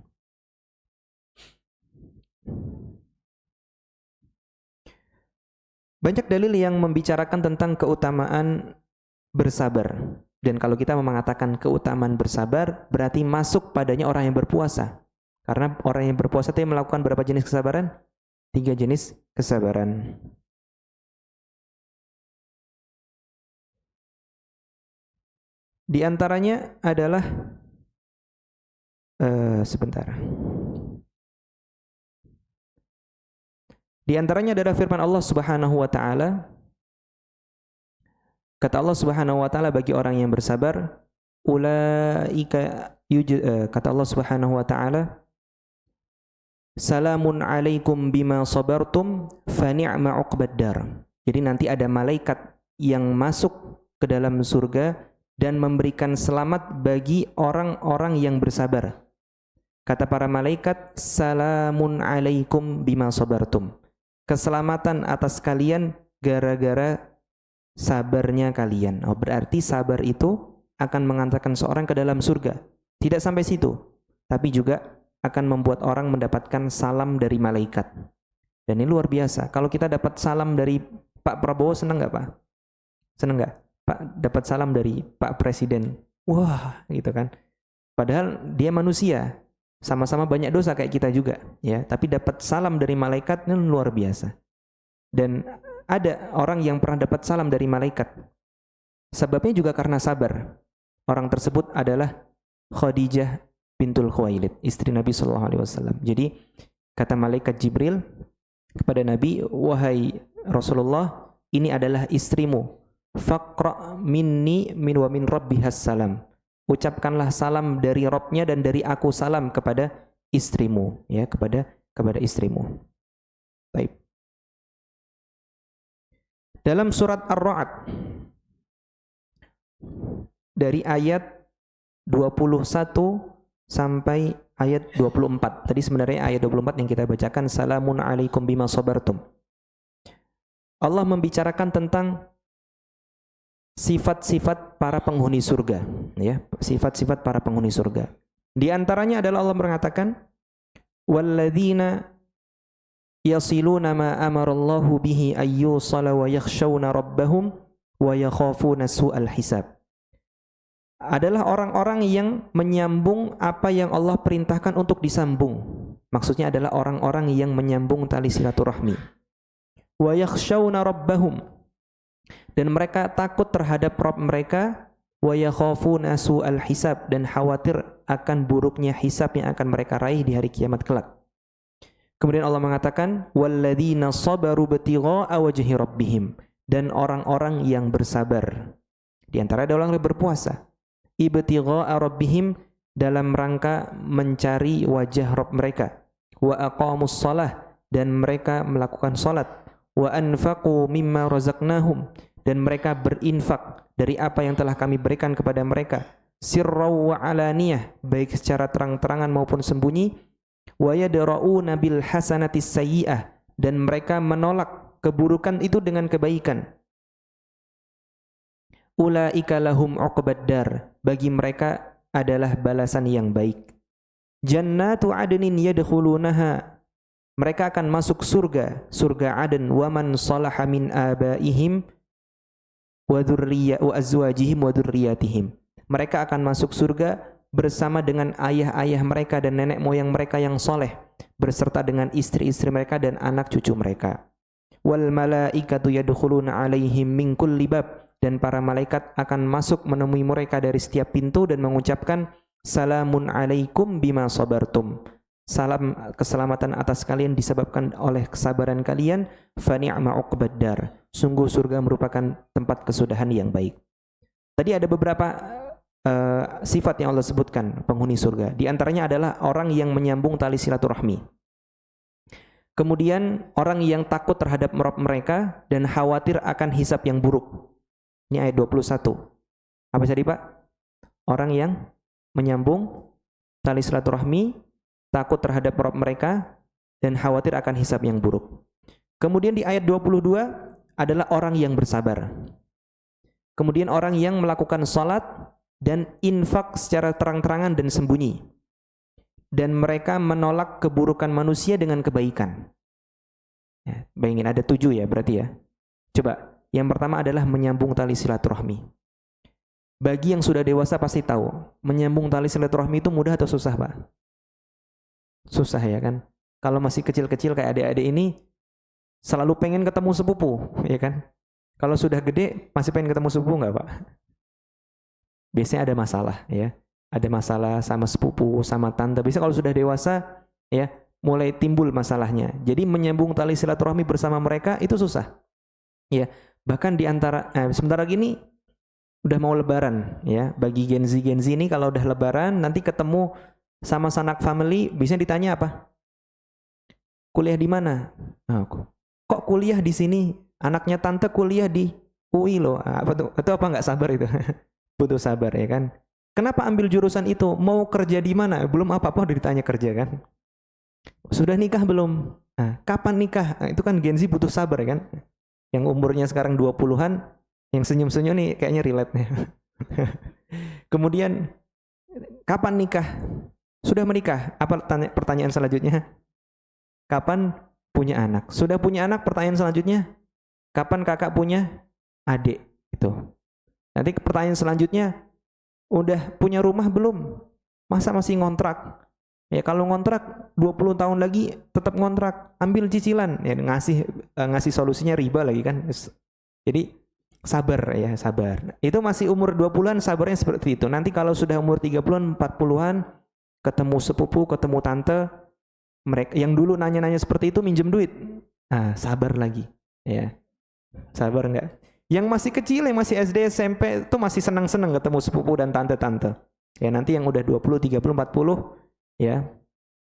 Banyak dalil yang membicarakan tentang keutamaan bersabar. Dan kalau kita mengatakan keutamaan bersabar, berarti masuk padanya orang yang berpuasa. Karena orang yang berpuasa itu melakukan berapa jenis kesabaran? 3 jenis kesabaran. Di antaranya adalah sebentar. Di antaranya adalah firman Allah Subhanahu wa taala. Kata Allah Subhanahu wa taala bagi orang yang bersabar, kata Allah Subhanahu wa taala, "Salamun alaikum bima sabartum fa ni'ma 'uqbad dar." Jadi nanti ada malaikat yang masuk ke dalam surga dan memberikan selamat bagi orang-orang yang bersabar. Kata para malaikat, "Salamun alaikum bima sabartum." Keselamatan atas kalian gara-gara sabarnya kalian. Oh, berarti sabar itu akan mengantarkan seorang ke dalam surga. Tidak sampai situ, tapi juga akan membuat orang mendapatkan salam dari malaikat. Dan ini luar biasa. Kalau kita dapat salam dari Pak Prabowo, senang nggak, Pak? Senang nggak? Pak dapat salam dari Pak Presiden. Wah, gitu kan. Padahal dia manusia, sama-sama banyak dosa kayak kita juga, ya. Tapi dapat salam dari malaikat ini luar biasa. Dan ada orang yang pernah dapat salam dari malaikat. Sebabnya juga karena sabar. Orang tersebut adalah Khadijah bintul Khuwailid, istri Nabi sallallahu alaihi wasallam. Jadi kata malaikat Jibril kepada Nabi, "Wahai Rasulullah, ini adalah istrimu. Faqra minni min wa min rabbihas salam." Ucapkanlah salam dari Rabbnya dan dari aku salam kepada istrimu, ya, kepada istrimu. Baik. Dalam surat Ar-Ra'd dari ayat 21 sampai ayat 24. Tadi sebenarnya ayat 24 yang kita bacakan, salamun alaikum bima sabartum. Allah membicarakan tentang sifat-sifat para penghuni surga, ya, sifat-sifat para penghuni surga. Di antaranya adalah Allah mengatakan, walladzina yasiluna ma amarallahu bihi ayyusala wa yakhshawna rabbahum wa yakhafuna su'al hisab. Adalah orang-orang yang menyambung apa yang Allah perintahkan untuk disambung. Maksudnya adalah orang-orang yang menyambung tali silaturahmi. Wa yakhshawna rabbahum, dan mereka takut terhadap Rabb mereka, wa yakhafuna su'al hisab, dan khawatir akan buruknya hisab yang akan mereka raih di hari kiamat kelak. Kemudian Allah mengatakan, walladzina sabaru btigha'a wajhi rabbihim, dan orang-orang yang bersabar. Di antara ada orang yang berpuasa, ibtigha'a rabbihim, dalam rangka mencari wajah Rabb mereka, wa aqamus shalah, dan mereka melakukan salat, wa anfaqu mimma razaqnahum, dan mereka berinfak dari apa yang telah kami berikan kepada mereka, sirraw wa alaniyah, baik secara terang-terangan maupun sembunyi, wa yadra'una bil hasanatis sayyi'ah, dan mereka menolak keburukan itu dengan kebaikan. Ulaika lahum uqbad dar, bagi mereka adalah balasan yang baik. Jannatu adnin yadkhulunaha, mereka akan masuk surga, surga Aden, wa man salaha min abaihim wa azwajihim wa dzurriyyatihim. Mereka akan masuk surga bersama dengan ayah-ayah mereka dan nenek moyang mereka yang soleh, berserta dengan istri-istri mereka dan anak cucu mereka. Wal malaikatu yadkhuluna alaihim min kulli bab, dan para malaikat akan masuk menemui mereka dari setiap pintu dan mengucapkan, salamun alaikum bima sabartum. Salam keselamatan atas kalian disebabkan oleh kesabaran kalian, fa ni'ma uqbad dar. Sungguh surga merupakan tempat kesudahan yang baik. Tadi ada beberapa sifat yang Allah sebutkan penghuni surga. Di antaranya adalah orang yang menyambung tali silaturahmi. Kemudian orang yang takut terhadap Rabb mereka dan khawatir akan hisab yang buruk. Ini ayat 21. Apa tadi, Pak? Orang yang menyambung tali silaturahmi, takut terhadap Rabb mereka, dan khawatir akan hisab yang buruk. Kemudian di ayat 22 adalah orang yang bersabar. Kemudian orang yang melakukan salat dan infak secara terang-terangan dan sembunyi. Dan mereka menolak keburukan manusia dengan kebaikan. Ya, bayangin ada 7 ya berarti ya. Coba, yang pertama adalah menyambung tali silaturahmi. Bagi yang sudah dewasa pasti tahu, menyambung tali silaturahmi itu mudah atau susah, Pak? Susah ya kan? Kalau masih kecil-kecil kayak adik-adik ini selalu pengen ketemu sepupu, ya kan? Kalau sudah gede masih pengen ketemu sepupu enggak, Pak? Biasanya ada masalah, ya. Ada masalah sama sepupu, sama tante. Biasanya kalau sudah dewasa, ya, mulai timbul masalahnya. Jadi menyambung tali silaturahmi bersama mereka itu susah. Ya, bahkan di antara sebentar lagi nih udah mau lebaran, ya. Bagi Gen Z ini kalau udah lebaran nanti ketemu sama sanak family, biasanya ditanya apa? Kuliah di mana? Oh, kok kuliah di sini? Anaknya tante kuliah di UI loh. Apa tuh? Itu apa nggak sabar itu? Butuh sabar ya kan? Kenapa ambil jurusan itu? Mau kerja di mana? Belum apa-apa udah ditanya kerja kan? Sudah nikah belum? Nah, kapan nikah? Nah, itu kan Gen Z butuh sabar ya kan? Yang umurnya sekarang 20-an, yang senyum-senyum nih kayaknya relate nih. Kemudian, kapan nikah? Sudah menikah? Apa pertanyaan selanjutnya? Kapan punya anak? Sudah punya anak? Pertanyaan selanjutnya? Kapan kakak punya adik? Itu. Nanti pertanyaan selanjutnya, udah punya rumah belum? Masa masih ngontrak? Ya kalau ngontrak 20 tahun lagi tetap ngontrak, ambil cicilan. Ya ngasih solusinya riba lagi kan. Jadi sabar ya, sabar. Itu masih umur 20-an sabarnya seperti itu. Nanti kalau sudah umur 30-an, 40-an, ketemu sepupu, ketemu tante, mereka yang dulu nanya-nanya seperti itu minjem duit. Nah, sabar lagi. Ya. Sabar enggak? Yang masih kecil, yang masih SD, SMP itu masih senang-senang ketemu sepupu dan tante-tante. Ya nanti yang udah 20, 30, 40 ya.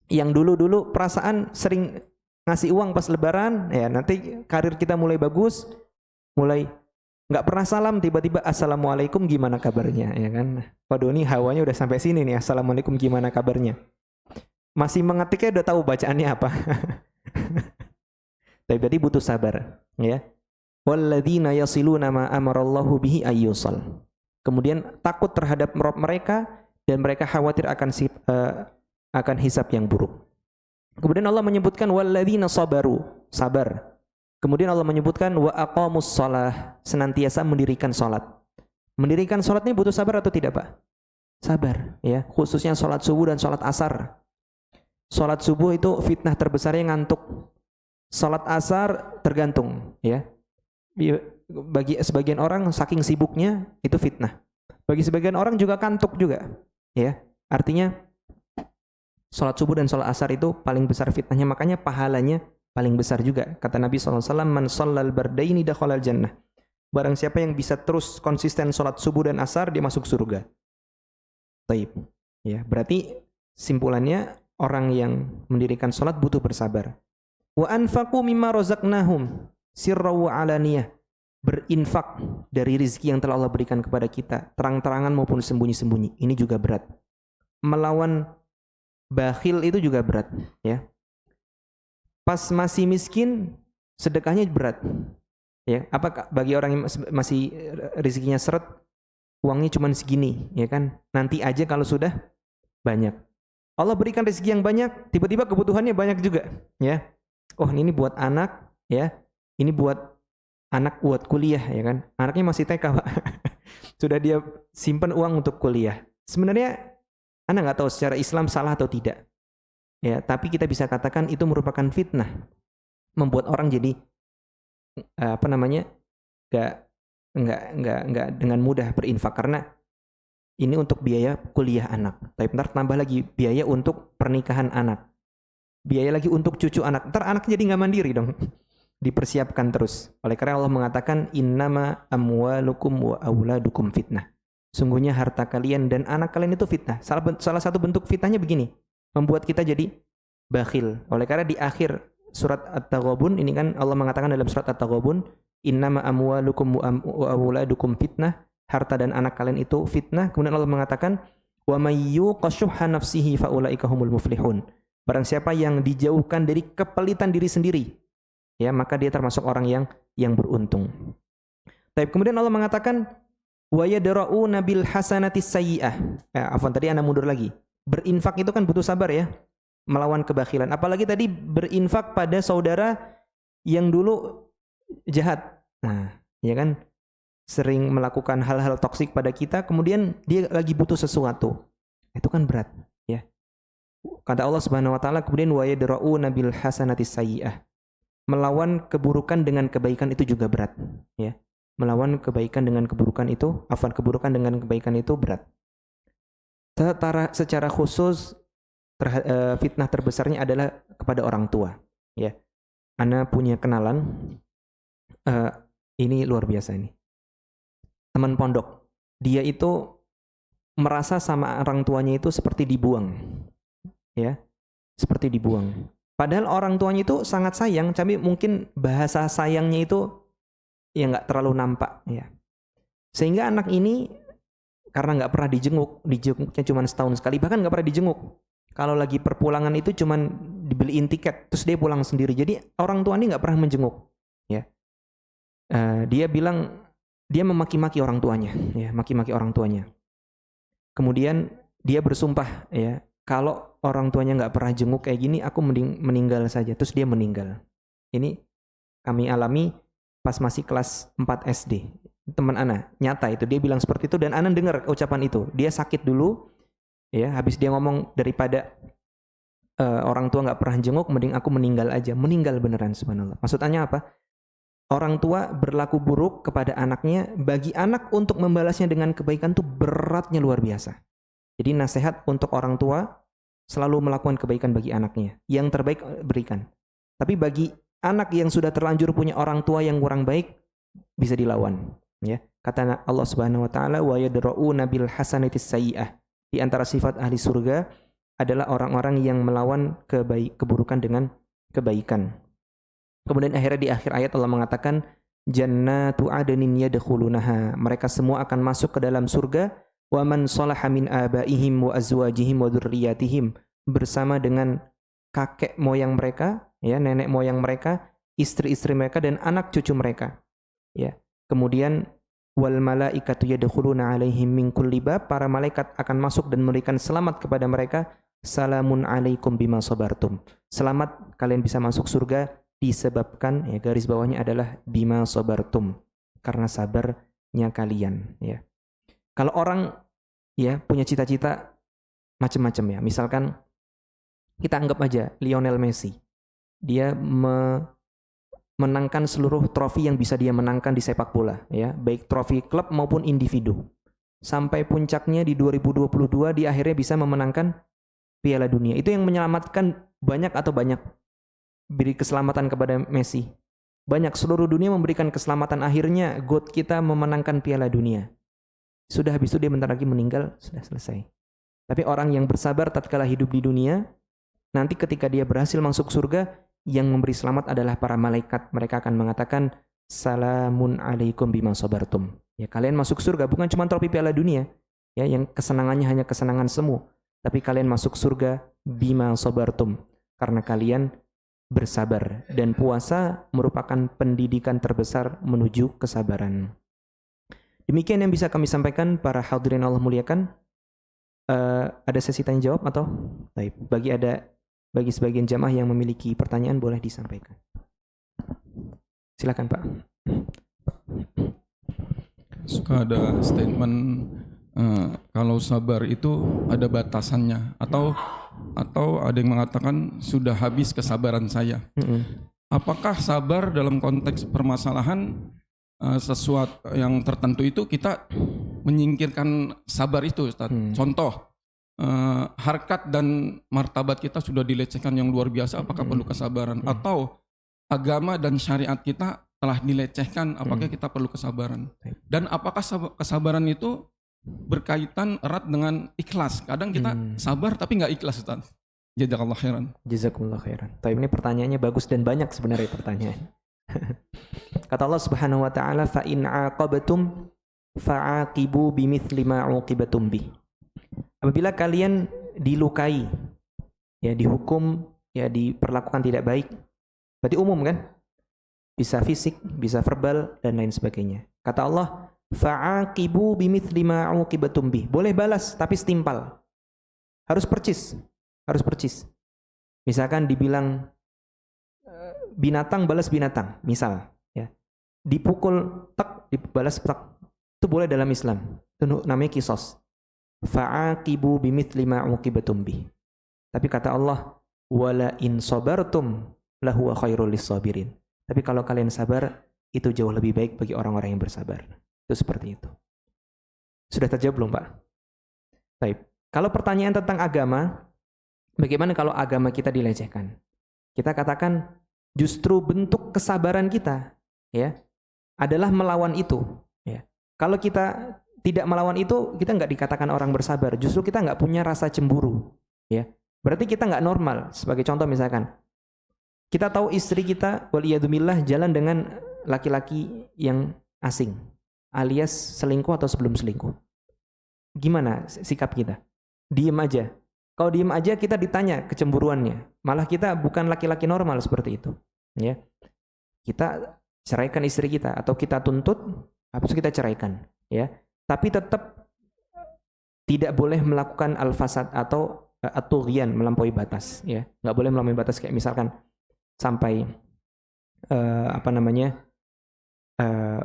Yang dulu-dulu perasaan sering ngasih uang pas lebaran, ya nanti karir kita mulai bagus, mulai nggak pernah salam, tiba-tiba assalamualaikum gimana kabarnya, ya kan? Waduh ini hawanya udah sampai sini nih, assalamualaikum gimana kabarnya. Masih mengetiknya udah tahu bacaannya apa. Tapi berarti butuh sabar, ya. Walladzina yasiluna ma amarallahu bihi ayyusal. Kemudian takut terhadap mereka dan mereka khawatir akan hisab yang buruk. Kemudian Allah menyebutkan walladzina sabaru, sabar. Kemudian Allah menyebutkan wa aqamus shalah, senantiasa mendirikan salat. Mendirikan salat ini butuh sabar atau tidak, Pak? Sabar, ya. Khususnya salat subuh dan salat asar. Salat subuh itu fitnah terbesarnya ngantuk. Salat asar tergantung, ya. Bagi sebagian orang saking sibuknya itu fitnah. Bagi sebagian orang juga kantuk juga, ya. Artinya salat subuh dan salat asar itu paling besar fitnahnya, makanya pahalanya paling besar juga. Kata Nabi SAW, man shallal bardaini dakhalal jannah. Barang siapa yang bisa terus konsisten salat subuh dan asar, dia masuk surga. Baik, ya. Berarti simpulannya orang yang mendirikan salat butuh bersabar. Wa anfaqu mimma razaqnahum sirra wa alaniyah, berinfak dari rizki yang telah Allah berikan kepada kita, terang-terangan maupun sembunyi-sembunyi. Ini juga berat. Melawan bakhil itu juga berat, ya. Pas masih miskin, sedekahnya berat, ya. Apa bagi orang yang masih rezekinya seret, uangnya cuma segini, ya kan? Nanti aja kalau sudah banyak. Allah berikan rezeki yang banyak, tiba-tiba kebutuhannya banyak juga, ya. Oh, ini buat anak, ya. Ini buat anak buat kuliah, ya kan? Anaknya masih TK, Pak. Sudah dia simpan uang untuk kuliah. Sebenarnya Anda nggak tahu secara Islam salah atau tidak. Ya, tapi kita bisa katakan itu merupakan fitnah. Membuat orang jadi nggak dengan mudah berinfak karena ini untuk biaya kuliah anak. Tapi ntar tambah lagi biaya untuk pernikahan anak. Biaya lagi untuk cucu anak. Ntar anak jadi nggak mandiri dong. Dipersiapkan terus. Oleh karena Allah mengatakan innama amwalukum wa auladukum fitnah. Sungguhnya harta kalian dan anak kalian itu fitnah. Salah satu bentuk fitnahnya begini, membuat kita jadi bakhil. Oleh karena di akhir surat At-Taghabun ini kan Allah mengatakan dalam surat At-Taghabun innama amwalukum wa auladukum fitnah, harta dan anak kalian itu fitnah. Kemudian Allah mengatakan wa may yuqashuha nafsihi faulaika humul muflihun. Barang siapa yang dijauhkan dari kepelitan diri sendiri, ya maka dia termasuk orang yang beruntung. Tapi kemudian Allah mengatakan wa yadra'una bil hasanati sayyi'ah. Afwan, tadi Anda mundur lagi. Berinfak itu kan butuh sabar ya, melawan kebakhilan. Apalagi tadi berinfak pada saudara yang dulu jahat. Nah, ya kan sering melakukan hal-hal toksik pada kita, kemudian dia lagi butuh sesuatu. Itu kan berat, ya. Kata Allah Subhanahu wa taala kemudian wa yadra'una bil hasanati sayyi'ah. Melawan keburukan dengan kebaikan itu juga berat, ya. Melawan kebaikan dengan keburukan itu, keburukan dengan kebaikan itu berat. Secara khusus fitnah terbesarnya adalah kepada orang tua, ya. Ana punya kenalan, ini luar biasa ini. Teman pondok, dia itu merasa sama orang tuanya itu seperti dibuang, ya, seperti dibuang. Padahal orang tuanya itu sangat sayang, tapi mungkin bahasa sayangnya itu ya nggak terlalu nampak, ya. Sehingga anak ini karena nggak pernah dijenguknya cuma setahun sekali, bahkan nggak pernah dijenguk. Kalau lagi perpulangan itu cuma dibeliin tiket, terus dia pulang sendiri. Jadi orang tua ini nggak pernah menjenguk, ya. Dia bilang dia memaki-maki orang tuanya, ya, maki-maki orang tuanya. Kemudian dia bersumpah, ya, kalau orang tuanya nggak pernah jenguk kayak gini, aku mending meninggal saja. Terus dia meninggal. Ini kami alami pas masih kelas 4 SD. teman Ana, nyata itu dia bilang seperti itu dan Ana dengar ucapan itu. Dia sakit dulu, ya, habis dia ngomong daripada orang tua nggak pernah jenguk, mending aku meninggal aja. Meninggal beneran, subhanallah. Maksudnya apa? Orang tua berlaku buruk kepada anaknya, bagi anak untuk membalasnya dengan kebaikan tuh beratnya luar biasa. Jadi nasihat untuk orang tua selalu melakukan kebaikan bagi anaknya. Yang terbaik berikan. Tapi bagi anak yang sudah terlanjur punya orang tua yang kurang baik, bisa dilawan. Ya, kata Allah Subhanahu Wa Taala, wa yadra'una bil hasanatis sayyi'ah. Di antara sifat ahli surga adalah orang-orang yang melawan keburukan dengan kebaikan. Kemudian akhirnya di akhir ayat Allah mengatakan, jannatu adnin yadkhulunaha. Mereka semua akan masuk ke dalam surga. Wa man salaha min abaihim wa azwajihim wa dzurriyyatihim, bersama dengan kakek moyang mereka, ya, nenek moyang mereka, istri-istri mereka dan anak cucu mereka. Ya. Kemudian wal malaikatu yadkhuluna alaihim min kulli bab, para malaikat akan masuk dan memberikan selamat kepada mereka, salamun alaikum bima sabartum. Selamat, kalian bisa masuk surga disebabkan, ya, garis bawahnya adalah bima sabartum, karena sabarnya kalian, ya. Kalau orang, ya, punya cita-cita macam-macam, ya. Misalkan kita anggap aja Lionel Messi. Dia menangkan seluruh trofi yang bisa dia menangkan di sepak bola, ya, baik trofi klub maupun individu. Sampai puncaknya di 2022 di akhirnya bisa memenangkan Piala Dunia. Itu yang menyelamatkan banyak atau banyak beri keselamatan kepada Messi. Banyak, seluruh dunia memberikan keselamatan, akhirnya GOAT kita memenangkan Piala Dunia. Sudah, habis itu dia bentar lagi meninggal, sudah selesai. Tapi orang yang bersabar tatkala hidup di dunia, nanti ketika dia berhasil masuk surga, yang memberi selamat adalah para malaikat. Mereka akan mengatakan, salamun alaikum bima sabartum. Ya, kalian masuk surga bukan cuma trofi Piala Dunia, ya, yang kesenangannya hanya kesenangan semu, tapi kalian masuk surga bima sabartum, karena kalian bersabar. Dan puasa merupakan pendidikan terbesar menuju kesabaran. Demikian yang bisa kami sampaikan, para hadirin Allah muliakan. Ada sesi tanya jawab atau? Baik. Bagi sebagian jamaah yang memiliki pertanyaan boleh disampaikan. Silakan Pak. Suka ada statement kalau sabar itu ada batasannya, atau ada yang mengatakan sudah habis kesabaran saya. Apakah sabar dalam konteks permasalahan sesuatu yang tertentu itu kita menyingkirkan sabar itu, Ustaz? Contoh, harkat dan martabat kita sudah dilecehkan yang luar biasa, apakah perlu kesabaran? Atau agama dan syariat kita telah dilecehkan, apakah kita perlu kesabaran? Dan apakah kesabaran itu berkaitan erat dengan ikhlas? Kadang kita sabar tapi nggak ikhlas, Ustaz. Jazakallah khairan. Jazakumullah khairan. Tapi ini pertanyaannya bagus dan banyak sebenarnya pertanyaan. Kata Allah Subhanahu wa taala, fa in aqabtum fa'aqibu bimithli ma uqibatum bih. Apabila kalian dilukai, ya, dihukum, ya, diperlakukan tidak baik, berarti umum kan? Bisa fisik, bisa verbal dan lain sebagainya. Kata Allah, fa'aqibu bimithli ma uqibatum bih. Boleh balas tapi setimpal. Harus percis. Misalkan dibilang binatang balas binatang, misal, ya. Dipukul tak, dibalas tak. Itu boleh dalam Islam. Itu namanya qisas. Fa'aqibu bimithli ma uqibatum bih. Tapi kata Allah, wala in sabartum lahu khairul lis-sabirin. Tapi kalau kalian sabar, itu jauh lebih baik bagi orang-orang yang bersabar. Itu seperti itu. Sudah terjawab belum, Pak? Baik. Kalau pertanyaan tentang agama, bagaimana kalau agama kita dilecehkan? Kita katakan justru bentuk kesabaran kita, ya, adalah melawan itu, ya. Kalau kita tidak melawan itu, kita nggak dikatakan orang bersabar. Justru kita nggak punya rasa cemburu, ya. Berarti kita nggak normal. Sebagai contoh misalkan, kita tahu istri kita, waliyadzubillah, jalan dengan laki-laki yang asing, alias selingkuh atau sebelum selingkuh. Gimana sikap kita? Diem aja. Kalau diem aja kita ditanya kecemburuannya. Malah kita bukan laki-laki normal seperti itu, ya. Kita ceraikan istri kita atau kita tuntut, habis itu kita ceraikan, ya. Tapi tetap tidak boleh melakukan al-fasad atau at-tughyan, melampaui batas, ya. Nggak boleh melampaui batas, kayak misalkan sampai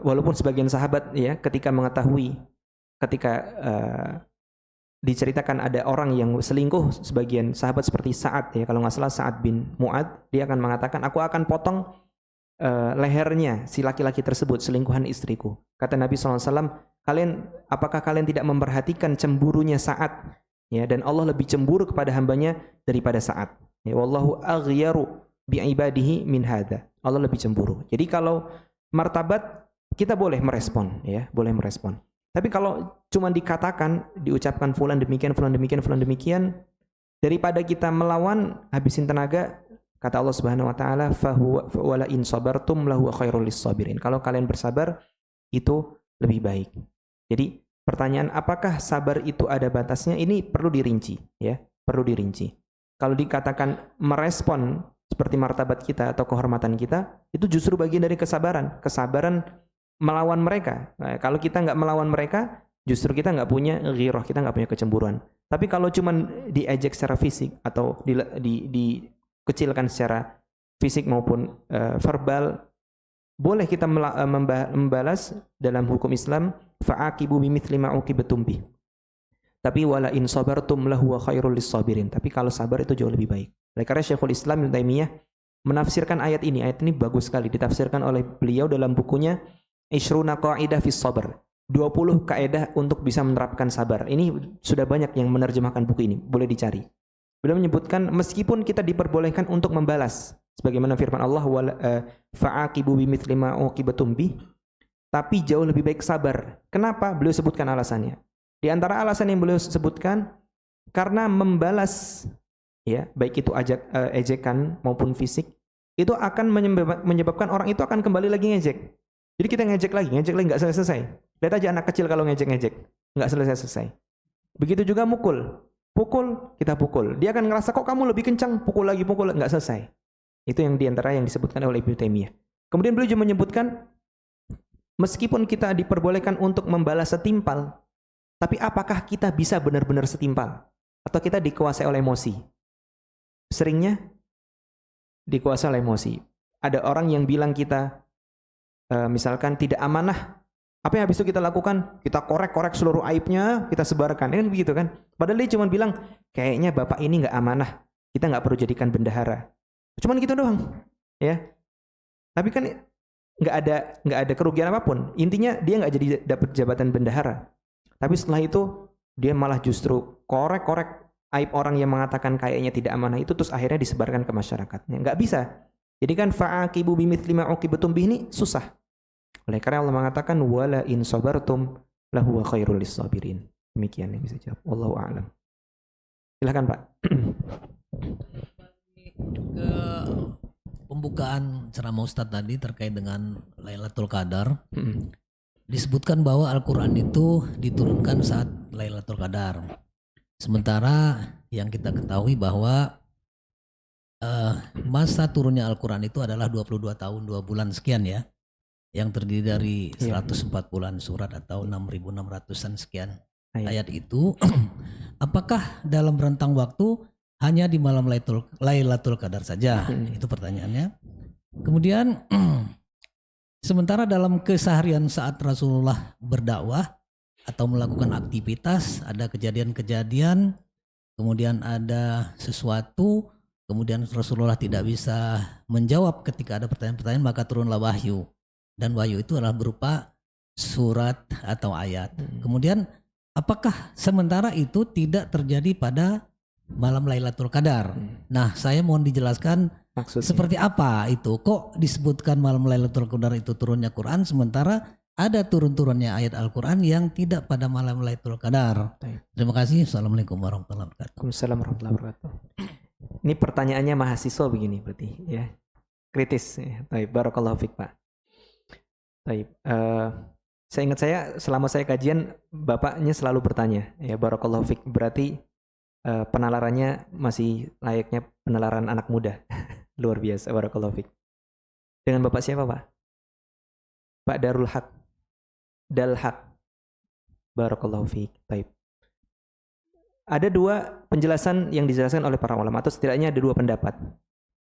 walaupun sebagian sahabat ya ketika mengetahui, ketika diceritakan ada orang yang selingkuh, sebagian sahabat seperti Sa'ad ya, kalau nggak salah Sa'ad bin Mu'ad, dia akan mengatakan, aku akan potong lehernya si laki-laki tersebut, selingkuhan istriku. Kata Nabi SAW, apakah kalian tidak memperhatikan cemburunya Sa'ad? Ya, dan Allah lebih cemburu kepada hambanya daripada Sa'ad. Ya, wallahu aghyaru bi'ibadihi min hadha. Allah lebih cemburu. Jadi kalau martabat kita boleh merespon, ya, boleh merespon. Tapi kalau cuma dikatakan, diucapkan fulan demikian, fulan demikian, fulan demikian, daripada kita melawan, habisin tenaga, kata Allah Subhanahu wa taala, fahuwa wala in sabartum lahu khairul lis-sabirin. Kalau kalian bersabar, itu lebih baik. Jadi pertanyaan apakah sabar itu ada batasnya? Ini perlu dirinci, ya, perlu dirinci. Kalau dikatakan merespon seperti martabat kita atau kehormatan kita, itu justru bagian dari kesabaran. Kesabaran melawan mereka. Nah, kalau kita nggak melawan mereka, justru kita nggak punya ghirah, kita nggak punya kecemburuan. Tapi kalau cuma diejek secara fisik atau dikecilkan secara fisik maupun verbal, boleh kita membalas dalam hukum Islam, fa'aqibu bimithli ma uqibatum bih. Tapi wala in sabartum lahu khairul lis-sabirin. Tapi kalau sabar itu jauh lebih baik. Oleh karena Syekhul Islam Ibnu Taimiyah menafsirkan ayat ini bagus sekali, ditafsirkan oleh beliau dalam bukunya Ishruna Qa'idah fis Sabr. 20 kaidah untuk bisa menerapkan sabar. Ini sudah banyak yang menerjemahkan buku ini, boleh dicari. Beliau menyebutkan meskipun kita diperbolehkan untuk membalas sebagaimana firman Allah fa'aqibu bimithli ma uqibatum bih, tapi jauh lebih baik sabar. Kenapa? Beliau sebutkan alasannya. Di antara alasan yang beliau sebutkan, karena membalas, ya, baik itu ejekan maupun fisik, itu akan menyebabkan orang itu akan kembali lagi ngejek. Jadi kita ngejek lagi nggak selesai. Lihat aja anak kecil kalau ngejek nggak selesai. Begitu juga pukul, kita pukul. Dia akan ngerasa kok kamu lebih kencang, pukul lagi, nggak selesai. Itu yang diantara yang disebutkan oleh Ibnu Taimiyah. Kemudian beliau juga menyebutkan, meskipun kita diperbolehkan untuk membalas setimpal, tapi apakah kita bisa benar-benar setimpal? Atau kita dikuasai oleh emosi? Seringnya dikuasai oleh emosi. Ada orang yang bilang kita, misalkan tidak amanah, apa yang habis itu kita lakukan? Kita korek-korek seluruh aibnya, kita sebarkan. Kan begitu kan? Padahal dia cuma bilang, kayaknya bapak ini nggak amanah, kita nggak perlu jadikan bendahara. Cuman gitu doang, ya. Tapi kan nggak ada kerugian apapun. Intinya dia nggak jadi dapat jabatan bendahara. Tapi setelah itu dia malah justru korek-korek aib orang yang mengatakan kayaknya tidak amanah itu, terus akhirnya disebarkan ke masyarakatnya. Nggak bisa. Jadi kan fa'aqibu bimithli ma uqibatum bih ini susah. Oleh karena Allah mengatakan wala in sabartum lahu khairul lis-sabirin. Demikian yang bisa jawab. Wallahu a'lam. Silakan Pak. Ke pembukaan ceramah Ustadz tadi terkait dengan Lailatul Qadar. Disebutkan bahwa Al-Quran itu diturunkan saat Lailatul Qadar. Sementara yang kita ketahui bahwa masa turunnya Al-Quran itu adalah 22 tahun 2 bulan sekian ya. Yang terdiri dari 140-an surat atau 6.600-an sekian ayat itu. Apakah dalam rentang waktu hanya di malam Lailatul Qadar saja? Itu pertanyaannya. Kemudian sementara dalam keseharian saat Rasulullah berdakwah atau melakukan aktivitas, ada kejadian-kejadian, kemudian ada sesuatu, kemudian Rasulullah tidak bisa menjawab ketika ada pertanyaan-pertanyaan, maka turunlah wahyu. Dan wahyu itu adalah berupa surat atau ayat. Kemudian apakah sementara itu tidak terjadi pada malam Lailatul Qadar? Nah, saya mohon dijelaskan maksudnya seperti apa itu? Kok disebutkan malam Lailatul Qadar itu turunnya Quran, sementara ada turun-turunnya ayat Al-Quran yang tidak pada malam Lailatul Qadar? Terima kasih. Assalamualaikum warahmatullahi wabarakatuh. Waalaikumsalam warahmatullahi wabarakatuh. Ini pertanyaannya mahasiswa begini berarti ya. Kritis ya. Baik, barakallahu fiik Pak. Baik, saya ingat selama saya kajian bapaknya selalu bertanya ya, barakallahu fiik, berarti penalarannya masih layaknya penalaran anak muda. Luar biasa, barakallahu fiik. Dengan bapak siapa Pak? Pak Darul Haq. Dal Haq. Barakallahu fiik. Baik. Ada 2 penjelasan yang dijelaskan oleh para ulama, atau setidaknya ada 2 pendapat.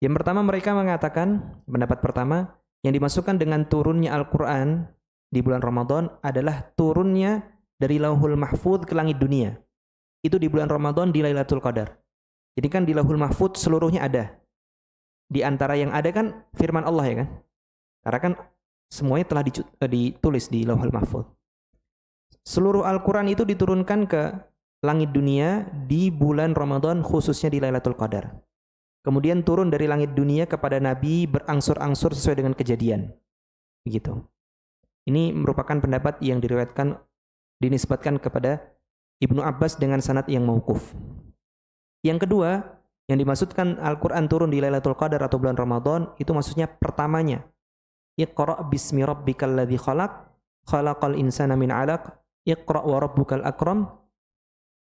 Yang pertama, mereka mengatakan, pendapat pertama, yang dimasukkan dengan turunnya Al-Quran di bulan Ramadan adalah turunnya dari Lauhul Mahfudz ke langit dunia. Itu di bulan Ramadan di Lailatul Qadar. Jadi kan di Lauhul Mahfudz seluruhnya ada. Di antara yang ada kan firman Allah ya kan. Karena kan semuanya telah ditulis di Lauhul Mahfudz. Seluruh Al-Quran itu diturunkan ke langit dunia di bulan Ramadan, khususnya di Lailatul Qadar. Kemudian turun dari langit dunia kepada Nabi berangsur-angsur sesuai dengan kejadian. Begitu. Ini merupakan pendapat yang dinisbatkan kepada Ibnu Abbas dengan sanad yang mauquf. Yang kedua, yang dimaksudkan Al-Quran turun di Lailatul Qadar atau bulan Ramadan, itu maksudnya pertamanya. Iqra' bismi rabbikal ladzi khalaq, khalaqal insana min 'alaq, iqra' wa rabbukal akram,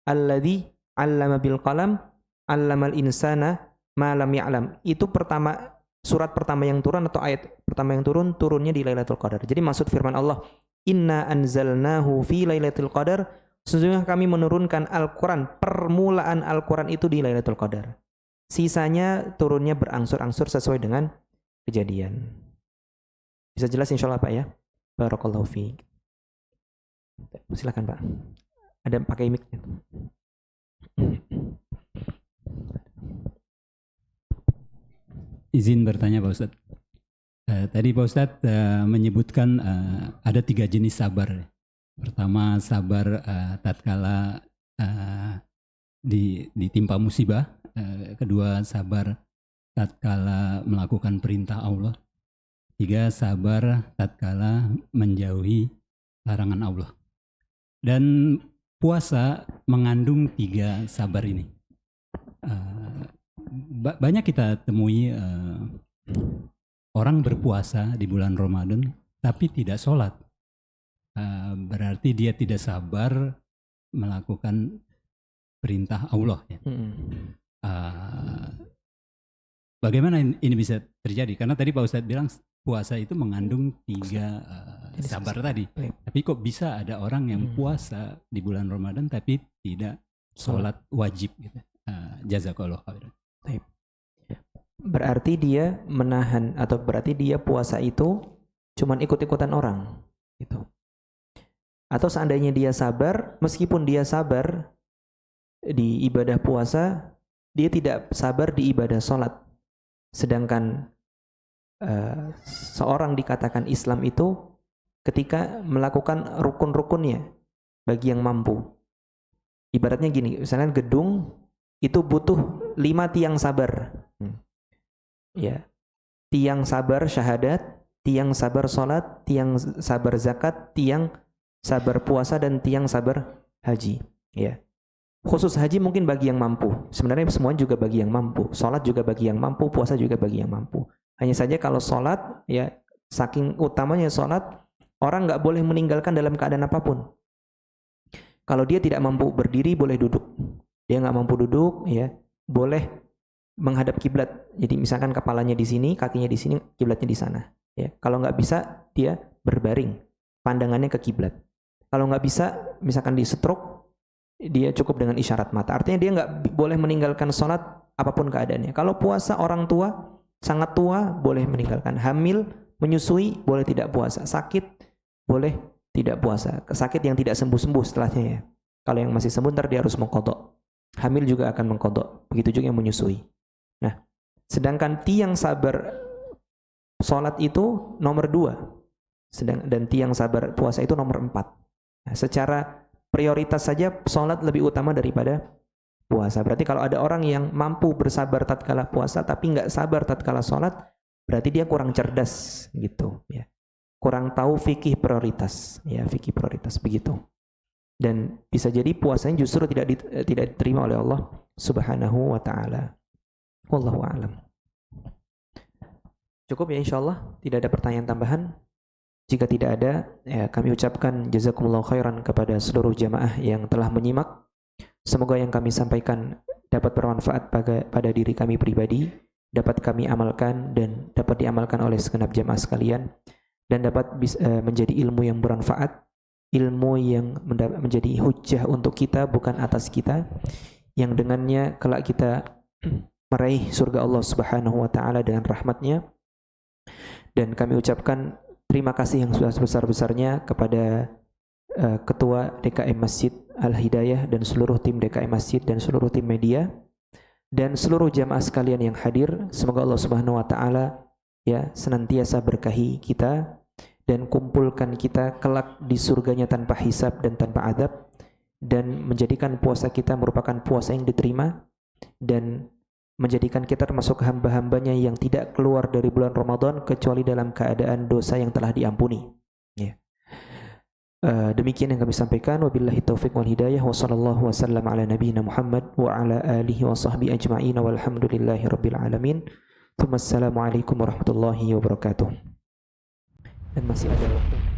alladzi 'allama bil qalam, 'allamal insana ma lam ya'lam. Itu pertama, surat pertama yang turun atau ayat pertama yang turunnya di Lailatul Qadar. Jadi maksud firman Allah, inna anzalnahu fi Lailatul Qadar, sesungguhnya kami menurunkan Al-Quran, permulaan Al-Quran itu di Lailatul Qadar. Sisanya turunnya berangsur-angsur sesuai dengan kejadian. Bisa jelas insyaallah Pak ya? Barakallahu fiik. Silakan Pak. Ada pakai mic. Izin bertanya Pak Ustadz. Tadi Pak Ustadz menyebutkan ada 3 jenis sabar. Pertama sabar tatkala ditimpa musibah. Kedua sabar tatkala melakukan perintah Allah. 3 sabar tatkala menjauhi larangan Allah. Dan puasa mengandung 3 sabar ini. Banyak kita temui orang berpuasa di bulan Ramadan tapi tidak sholat. Berarti dia tidak sabar melakukan perintah Allah. Ya. Bagaimana ini bisa terjadi? Karena tadi Pak Ustadz bilang puasa itu mengandung 3 sabar tadi. Tapi kok bisa ada orang yang puasa di bulan Ramadan tapi tidak sholat wajib gitu? Jazakallahu khairan. Berarti dia menahan atau berarti dia puasa itu cuman ikut-ikutan orang gitu. Atau seandainya dia sabar, meskipun dia sabar di ibadah puasa, dia tidak sabar di ibadah sholat. Sedangkan seorang dikatakan Islam itu ketika melakukan rukun-rukunnya bagi yang mampu. Ibaratnya gini, misalnya gedung itu butuh 5 tiang sabar. Ya. Tiang sabar syahadat, tiang sabar salat, tiang sabar zakat, tiang sabar puasa dan tiang sabar haji, ya. Khusus haji mungkin bagi yang mampu. Sebenarnya semuanya juga bagi yang mampu. Salat juga bagi yang mampu, puasa juga bagi yang mampu. Hanya saja kalau salat, ya saking utamanya salat, orang nggak boleh meninggalkan dalam keadaan apapun. Kalau dia tidak mampu berdiri, boleh duduk. Dia nggak mampu duduk, ya boleh menghadap kiblat. Jadi misalkan kepalanya di sini, kakinya di sini, kiblatnya di sana. Ya, kalau nggak bisa, dia berbaring, pandangannya ke kiblat. Kalau nggak bisa, misalkan di stroke, dia cukup dengan isyarat mata. Artinya dia nggak boleh meninggalkan sholat apapun keadaannya. Kalau puasa orang tua, sangat tua, boleh meninggalkan. Hamil, menyusui, boleh tidak puasa. Sakit, boleh tidak puasa. Sakit yang tidak sembuh-sembuh setelahnya ya. Kalau yang masih sembuh, ntar dia harus mengkodok. Hamil juga akan mengkodok. Begitu juga yang menyusui. Nah, sedangkan tiang sabar sholat itu nomor 2. Dan tiang sabar puasa itu nomor 4. Nah, secara prioritas saja sholat lebih utama daripada puasa. Berarti kalau ada orang yang mampu bersabar tatkala puasa tapi nggak sabar tatkala sholat, berarti dia kurang cerdas gitu ya. Kurang tahu fikih prioritas ya, fikih prioritas begitu. Dan bisa jadi puasanya justru tidak diterima oleh Allah Subhanahu wa taala. Wallahu a'lam. Cukup ya insyaallah, tidak ada pertanyaan tambahan. Jika tidak ada, ya kami ucapkan jazakumullahu khairan kepada seluruh jamaah yang telah menyimak. Semoga yang kami sampaikan dapat bermanfaat pada diri kami pribadi, dapat kami amalkan dan dapat diamalkan oleh segenap jamaah sekalian, dan dapat menjadi ilmu yang bermanfaat, ilmu yang menjadi hujjah untuk kita bukan atas kita, yang dengannya kelak kita meraih surga Allah Subhanahu wa taala dengan rahmatnya. Dan kami ucapkan terima kasih yang sudah sebesar-besarnya kepada Ketua DKM Masjid Al-Hidayah dan seluruh tim DKM Masjid dan seluruh tim media dan seluruh jamaah sekalian yang hadir. Semoga Allah Subhanahu wa taala ya senantiasa berkahi kita dan kumpulkan kita kelak di surganya tanpa hisab dan tanpa adab, dan menjadikan puasa kita merupakan puasa yang diterima, dan menjadikan kita termasuk hamba-hambanya yang tidak keluar dari bulan Ramadan kecuali dalam keadaan dosa yang telah diampuni. Ya. Demikian yang kami sampaikan. Wabillahi taufiq wal hidayah. Wa sallallahu wasallam ala nabiyyina Muhammad wa ala alihi wa sahbihi ajma'in walhamdulillahi rabbil alamin. Assalamualaikum warahmatullahi wabarakatuh. Dan masih ada waktu.